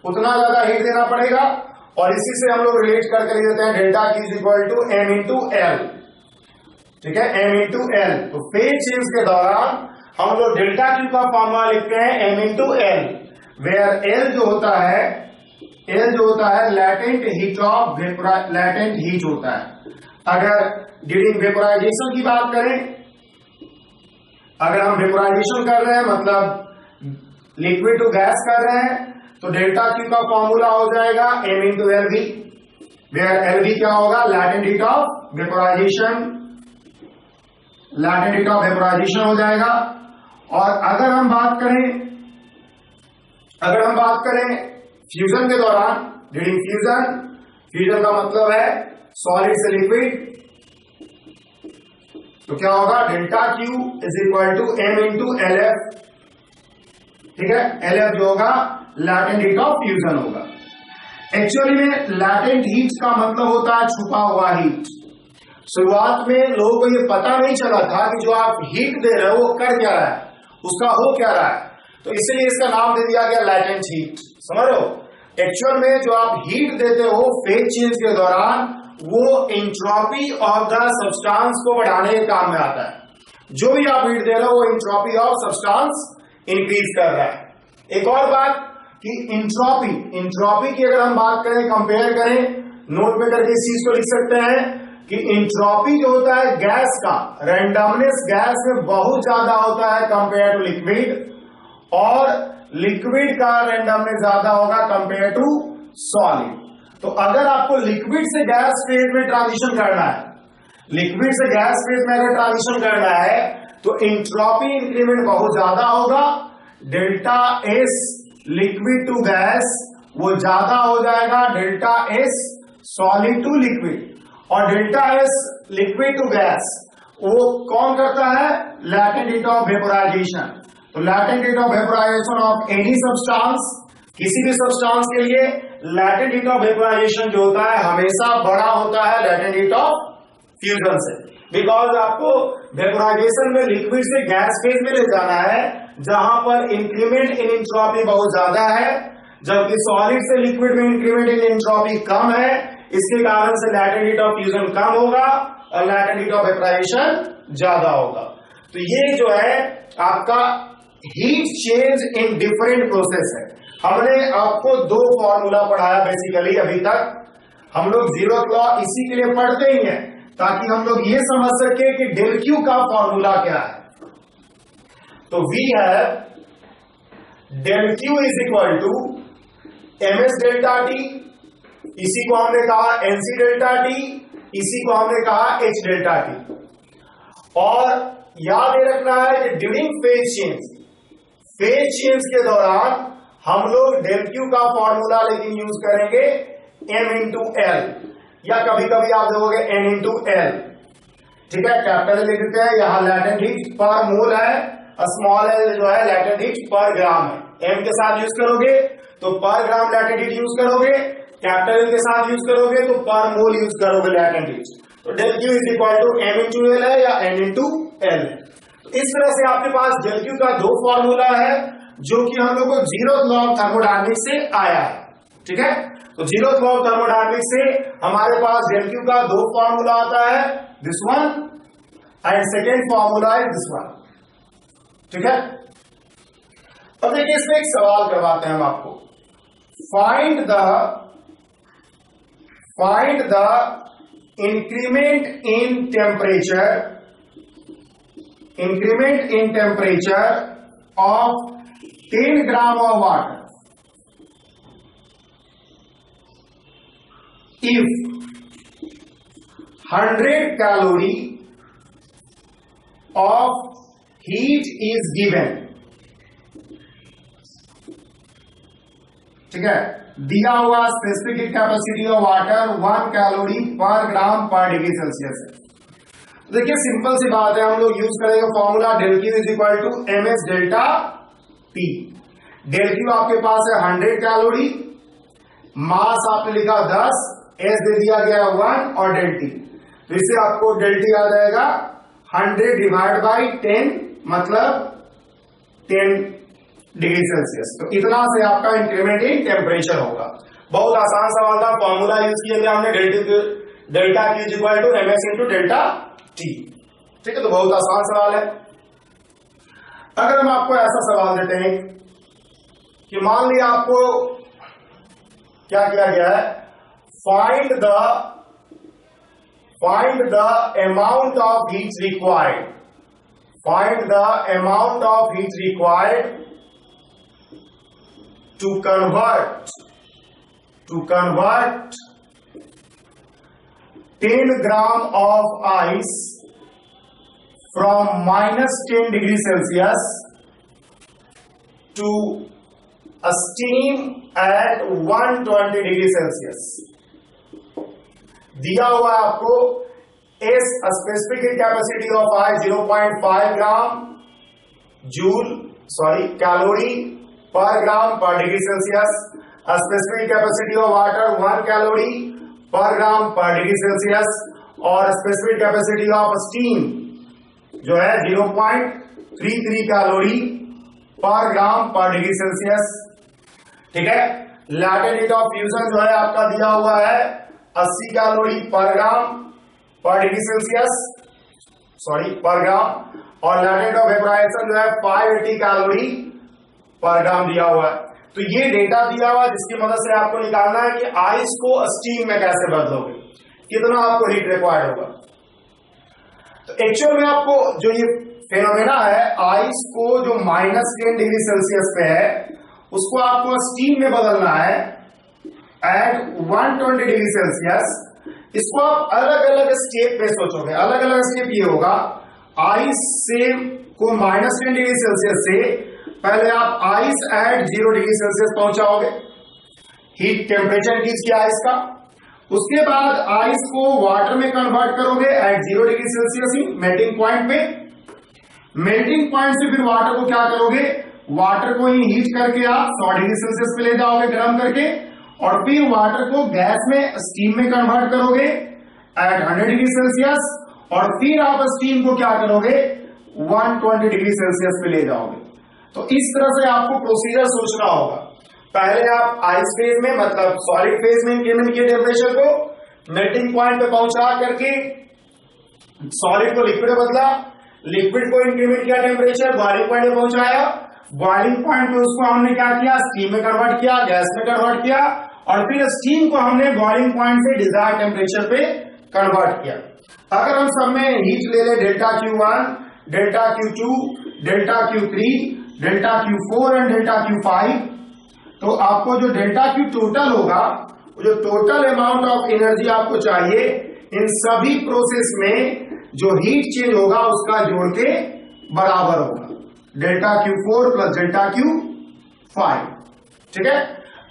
उतना ज्यादा हीट देना पड़ेगा, और इसी से हम लोग रिलेट करके लिख देते हैं delta Q is equal to m into L. ठीक है, एम इंटू एल। तो फेज चेंज के दौरान हम लोग डेल्टा क्यू का फॉर्मूला लिखते हैं m into L, where L जो होता है latent heat of latent heat होता है। अगर ड्यूरिंग वेपोराइजेशन की बात करें, अगर हम वेपोराइजेशन कर रहे हैं मतलब लिक्विड टू गैस कर रहे हैं, तो डेल्टा क्यू का फॉर्मूला हो जाएगा m into L V, where L V क्या होगा, latent heat of vaporisation, latent heat of vaporisation हो जाएगा। और अगर हम बात करें फ्यूजन के दौरान, ड्यूरिंग फ्यूजन का मतलब है सॉलिड से लिक्विड, तो क्या होगा, delta Q is equal to m into L F. ठीक है, एल एफ जो होगा लैटेंट हीट ऑफ फ्यूजन होगा। एक्चुअली में लैटेंट हीट का मतलब होता है छुपा हुआ हीट। शुरुआत में लोगों को ये पता नहीं चला था कि जो आप हीट दे रहे हो वो कर क्या रहा है, उसका हो क्या रहा है, तो इसलिए इसका नाम दे दिया गया लैटेंट हीट। समझ रहे हो, एक्चुअल में जो आप हीट देते हो फेज चेंज के दौरान, वो एंट्रोपी ऑफ द सब्सटेंस को बढ़ाने के काम में आता है। जो भी आप हीट दे रहे हो वो एंट्रोपी ऑफ सब्सटेंस इंक्रीज कर रहा है। एक और बात कि एंट्रोपी की अगर हम बात करें, कंपेयर करें, नोट में करके इस चीज को लिख सकते हैं कि एंट्रोपी जो होता है गैस का, रैंडमनेस गैस में बहुत ज्यादा होता है कंपेयर टू लिक्विड, और लिक्विड का रैंडमनेस ज्यादा होगा कंपेयर टू सॉलिड। तो अगर आपको लिक्विड से गैस फेज में ट्रांजिशन करना है, लिक्विड से गैस फेज में अगर ट्रांजिशन करना है, तो एंट्रोपी इंक्रीमेंट बहुत ज्यादा होगा। Delta S liquid to gas वो ज्यादा हो जाएगा delta S solid to liquid, और delta S liquid to gas वो कौन करता है, लैटेंट हीट ऑफ वेपोराइजेशन। तो latent heat of vaporisation of any substance, किसी भी सब्सटेंस के लिए लैटेंट हीट ऑफ वेपोराइजेशन जो होता है हमेशा बड़ा होता है लैटेंट हीट ऑफ फ्यूजन से, बिकॉज आपको वेपोराइजेशन में लिक्विड से गैस फेज में ले जाना है, जहां पर इंक्रीमेंट इन एंट्रोपी बहुत ज्यादा है, जबकि सॉलिड से लिक्विड में इंक्रीमेंट इन एंट्रोपी कम है। इसके कारण से लैटेंट हीट ऑफ फ्यूजन कम होगा और लैटेंट हीट ऑफ वेपोराइजेशन ज्यादा होगा। तो ये जो है आपका heat change in different process है। हमने आपको दो फॉर्मूला पढ़ाया बेसिकली अभी तक। हम लोग जीरोथ लॉ इसी के लिए पढ़ते ही हैं ताकि हम लोग ये समझ सके कि डेल क्यू का फॉर्मूला क्या है। तो we have del Q is equal to M S delta T, इसी को हमने कहा एनसी डेल्टा टी, इसी को हमने कहा एच डेल्टा टी। और याद ये रखना है कि ड्यूरिंग फेज चेंज के दौरान हम लोग डेल क्यू का फॉर्मूला लेकिन यूज करेंगे m इंटू एल, या कभी कभी आप देखोगे n इंटू एल। ठीक है, कैपिटल लिख देते हैं। यहां लैटेंट हीट पर मोल है, स्मॉल एल जो है लैटेंट हीट पर ग्राम है। m के साथ यूज करोगे तो पर ग्राम लैटेंट हीट यूज करोगे, कैपिटल एल के साथ यूज करोगे तो पर मोल यूज करोगे लैटेंट हीट। तो del Q is equal to m into L है या n इंटू एल। इस तरह से आपके पास डेल क्यू का दो फॉर्मूला है जो कि हम लोग को जीरोथ लॉ ऑफ थर्मोडायनेमिक्स से आया है। ठीक है, तो जीरोथ लॉ ऑफ थर्मोडायनेमिक्स से हमारे पास डेल क्यू का दो फॉर्मूला आता है, this one and second formula है दिस वन। ठीक है, अब देखिए इसमें एक सवाल करवाते हैं हम आपको। Find the increment in temperature of 10 gram of water if 100 calorie of heat is given। ठीक है, दिया हुआ specific heat capacity of water 1 calorie पर ग्राम पर डिग्री सेल्सियस है। देखिए सिंपल सी बात है, हम लोग यूज करेंगे formula del Q is equal to M S delta T. Del Q आपके पास है 100 कैलोरी, मास आपने लिखा 10, एस दे दिया गया 1 और डेल टी। तो इससे आपको डेल टी आ जाएगा 100 डिवाइड बाई 10 मतलब 10 डिग्री सेल्सियस। तो इतना से आपका इंक्रीमेंट इन टेम्परेचर होगा। बहुत आसान सवाल था, फॉर्मूला यूज किया गया हमने delta Q is equal to M s into delta T. ठीक है, तो बहुत आसान सवाल है। अगर हम आपको ऐसा सवाल देते हैं कि मान लिया आपको क्या किया गया है, find the amount of heat required to convert 10 gram of ice from -10 degree Celsius to a steam at 120 degree Celsius। दिया हुआ है आपको S specific heat capacity of ice 0.5 gram calorie पर ग्राम पर degree Celsius, specific capacity of water 1 calorie पर ग्राम पर degree Celsius, और specific capacity of steam जो है 0.33 कैलोरी पर ग्राम पर डिग्री सेल्सियस। ठीक है, लैटेंट हीट ऑफ फ्यूजन जो है आपका दिया हुआ है 80 कैलोरी पर ग्राम पर डिग्री सेल्सियस पर ग्राम, और लैटेंट ऑफ वेपोराइजेशन जो है 580 कैलोरी पर ग्राम दिया हुआ है। तो ये डेटा दिया हुआ है जिसकी मदद से आपको निकालना है कि आइस को स्टीम में कैसे बदलोगे, कितना आपको हीट रिक्वायर्ड होगा। तो एक्चुअल में आपको जो ये फेनोमेना है आइस को जो -10 डिग्री सेल्सियस पे है उसको आपको स्टीम में बदलना है एट 120 डिग्री सेल्सियस। इसको आप अलग अलग स्टेप पे सोचोगे। अलग अलग स्टेप ये होगा, आइस से को -10 डिग्री सेल्सियस से पहले आप आइस एट 0 डिग्री सेल्सियस पहुंचाओगे, हीट टेम्परेचर इंक्रीज किया आइस का। उसके बाद आइस को वाटर में कन्वर्ट करोगे एट 0 डिग्री सेल्सियस ही मेल्टिंग पॉइंट पे। मेल्टिंग पॉइंट से फिर वाटर को क्या करोगे, वाटर को ही हीट करके आप 100 डिग्री सेल्सियस पे ले जाओगे गर्म करके, और फिर वाटर को गैस में स्टीम में कन्वर्ट करोगे एट 100 डिग्री सेल्सियस, और फिर आप स्टीम को क्या करोगे 120 डिग्री सेल्सियस पे ले जाओगे। तो इस तरह से आपको प्रोसीजर सोचना होगा। पहले आप आइस फेज में मतलब सॉलिड फेज में इंक्रीमेंट किए टेम्परेचर को, मेल्टिंग पॉइंट पे पहुंचा करके सॉलिड को लिक्विड में बदला, लिक्विड को इंक्रीमेंट किया टेम्परेचर, बॉइलिंग पॉइंट पे पहुंचाया, बॉइलिंग पॉइंट पे उसको हमने क्या किया, स्टीम में कन्वर्ट किया, गैस में कन्वर्ट किया, और फिर स्टीम को हमने बॉइलिंग पॉइंट से डिजायर्ड टेम्परेचर पे कन्वर्ट किया। अगर हम सब में हीट ले ले delta Q1, delta Q2, delta Q3, delta Q4 and delta Q5, तो आपको जो डेल्टा Q टोटल होगा, जो टोटल अमाउंट ऑफ एनर्जी आपको चाहिए इन सभी प्रोसेस में जो हीट चेंज होगा उसका जोड़ के बराबर होगा, delta Q4 plus delta Q5। ठीक है,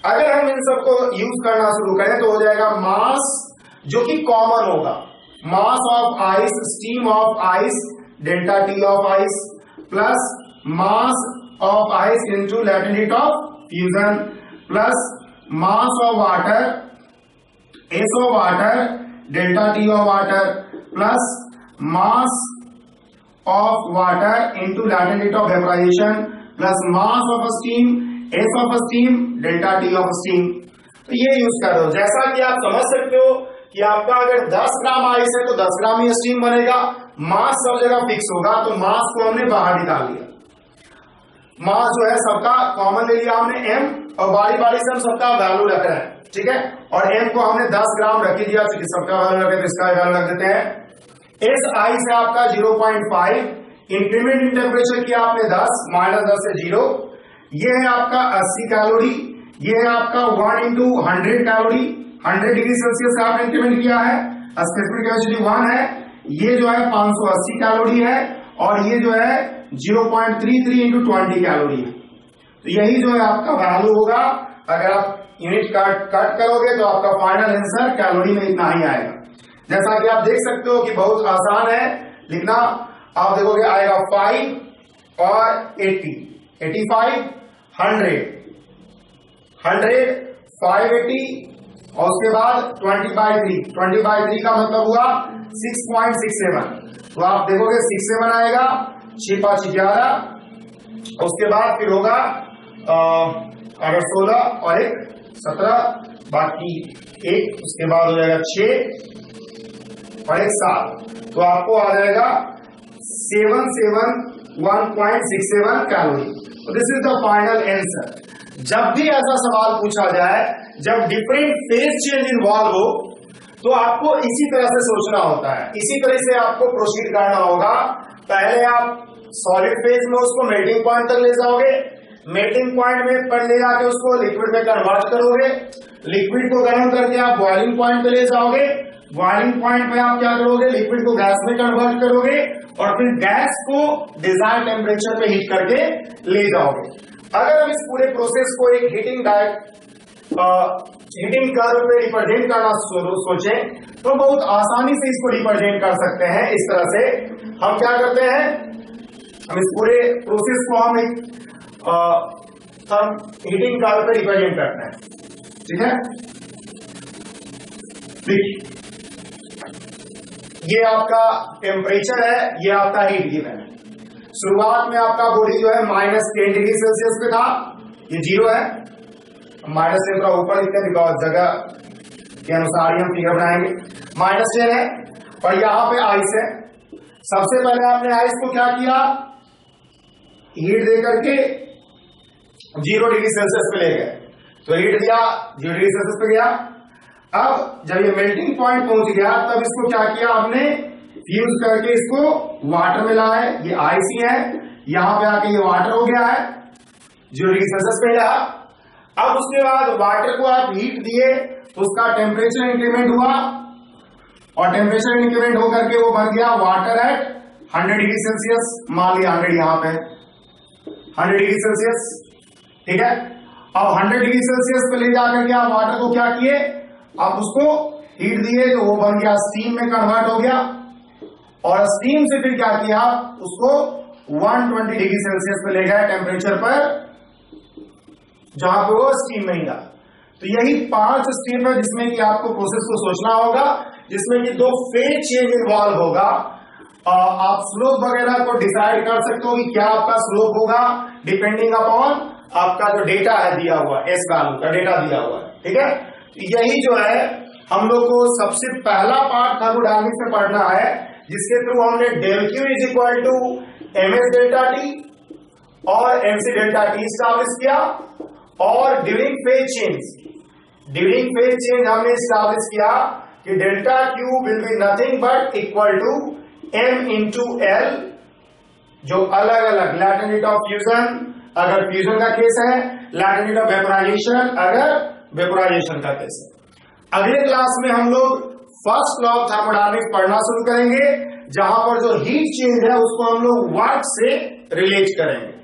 अगर हम इन सबको यूज करना शुरू करें तो हो जाएगा मास जो कि कॉमन होगा, mass of ice, steam of ice, delta T of ice plus mass of ice into latent heat of fusion plus mass of water, S of water, delta T of water plus mass of water into latent heat of vaporisation plus mass of steam, S of steam, delta T of steam. तो ये use कर रहे हो। जैसा कि आप समझ सकते हो कि आपका अगर 10 ग्राम आइस है तो 10 ग्राम ही स्टीम बनेगा, मास सब जगह फिक्स होगा, तो मास को हमने बाहर निकाल लिया, मास जो है सबका कॉमन ले लिया हमने m, और बारी बारी से हम सबका वैल्यू रख रहे हैं। ठीक है, और m को हमने 10 ग्राम रख दिया, सबका वैल्यू रखे तो इसका वैल्यू रख देते हैं। इस आइस है आपका 0.5, इंक्रीमेंट इन टेम्परेचर किया आपने 10, -10 से 0, ये है आपका 80 कैलोरी, ये है आपका 1 इंटू 100 कैलोरी, 100 डिग्री सेल्सियस से आपने इंक्रीमेंट किया है, स्पेसिफिक कैपेसिटी 1 है, ये जो है 580 कैलोरी है, और ये जो है 0.33 इंटू 20 कैलोरी है। तो यही जो है आपका वैल्यू होगा, अगर आप यूनिट कट करोगे तो आपका फाइनल आंसर कैलोरी में इतना ही आएगा। जैसा कि आप देख सकते हो कि बहुत आसान है लिखना, आप देखोगे आएगा 5 और 80, 85, 100, 580 और उसके बाद 20/3, 20/3 का मतलब हुआ 6.67, तो आप देखोगे 67 आएगा, 6×5 11, उसके बाद फिर होगा अगर 16 और 1 17, बाकी 1, उसके बाद हो जाएगा 6 और 1 7, तो आपको आ जाएगा 771.67 कैलोरी। तो this is the final answer. जब भी ऐसा सवाल पूछा जाए, जब डिफरेंट फेज चेंज इन्वॉल्व हो, तो आपको इसी तरह से सोचना होता है, इसी तरह से आपको प्रोसीड करना होगा। पहले आप सॉलिड फेज में उसको मेल्टिंग पॉइंट तक ले जाओगे, मेल्टिंग पॉइंट में पर ले जाके उसको लिक्विड में कन्वर्ट करोगे, लिक्विड को गर्म करके आप बॉइलिंग पॉइंट पे ले जाओगे, बॉइलिंग पॉइंट पे आप क्या करोगे, लिक्विड को गैस में कन्वर्ट करोगे, और फिर गैस को डिजायर्ड टेम्परेचर पे हीट करके ले जाओगे। अगर हम इस पूरे प्रोसेस को एक हीटिंग कर्व पे रिप्रेजेंट करना सोचें तो बहुत आसानी से इसको रिप्रेजेंट कर सकते हैं। इस तरह से हम क्या करते हैं, हम इस पूरे प्रोसेस को हम एक हीटिंग कर्व पे रिप्रेजेंट करते हैं। ठीक है, ये आपका टेम्परेचर है, ये आपका हीट गिवन है। शुरुआत में आपका बॉडी जो है -10 डिग्री सेल्सियस पे था, ये 0 है, माइनस से थोड़ा ऊपर लिखते हैं बिकॉज जगह के अनुसार ही हम फिगर बनाएंगे। -10 है, और यहां पे आइस है। सबसे पहले आपने आइस को क्या किया, हीट दे करके 0 डिग्री सेल्सियस पे ले गए, तो हीट दिया 0 डिग्री सेल्सियस पे गया। अब जब ये मेल्टिंग पॉइंट पहुंच गया, तब इसको क्या किया आपने, फ्यूज करके इसको वाटर मिला है, ये आइस ही है, यहां पे आके ये वाटर हो गया है, 0 डिग्री सेल्सियस पे रहा। अब उसके बाद वाटर को आप हीट दिए तो उसका टेम्परेचर इंक्रीमेंट हुआ, और टेम्परेचर इंक्रीमेंट होकर के वो बन गया वाटर एट 100 डिग्री सेल्सियस। मान लिया 100 यहां पे 100 डिग्री सेल्सियस। ठीक है, अब 100 डिग्री सेल्सियस पे ले जाकर के आप वाटर को क्या किए, आप उसको हीट दिए तो वो बन गया स्टीम में कन्वर्ट हो गया, और स्टीम से फिर क्या किया, उसको 120 डिग्री सेल्सियस पे ले गए टेम्परेचर पर, जहां पे वो स्टीम नहीं था। तो यही 5 स्टेप है जिसमें कि आपको प्रोसेस को सोचना होगा, जिसमें कि 2 फेज चेंज इन्वॉल्व होगा। आप स्लोप वगैरह को डिसाइड कर सकते हो कि क्या आपका स्लोप होगा, डिपेंडिंग अपॉन आपका जो डेटा है दिया हुआ, एस वैल्यू का डेटा दिया हुआ है। ठीक है, तो यही जो है हम लोग को सबसे पहला पार्ट थर्मोडायनामिक्स में पढ़ना है जिसके थ्रू हमने del Q is equal to M S delta T और एमसी डेल्टा टी स्टैब्लिश किया। और ड्यूरिंग फेज चेंज हमने स्टैब्लिश किया कि delta Q will be nothing but equal to m into L, जो अलग अलग लैटेंट ऑफ फ्यूजन अगर फ्यूजन का केस है, लैटेंट ऑफ वेपोराइजेशन अगर वेपोराइजेशन का केस है। अगले क्लास में हम लोग फर्स्ट लॉ ऑफ थर्मोडायनामिक्स पढ़ना शुरू करेंगे, जहां पर जो हीट चेंज है उसको हम लोग वर्क से रिलेट करेंगे।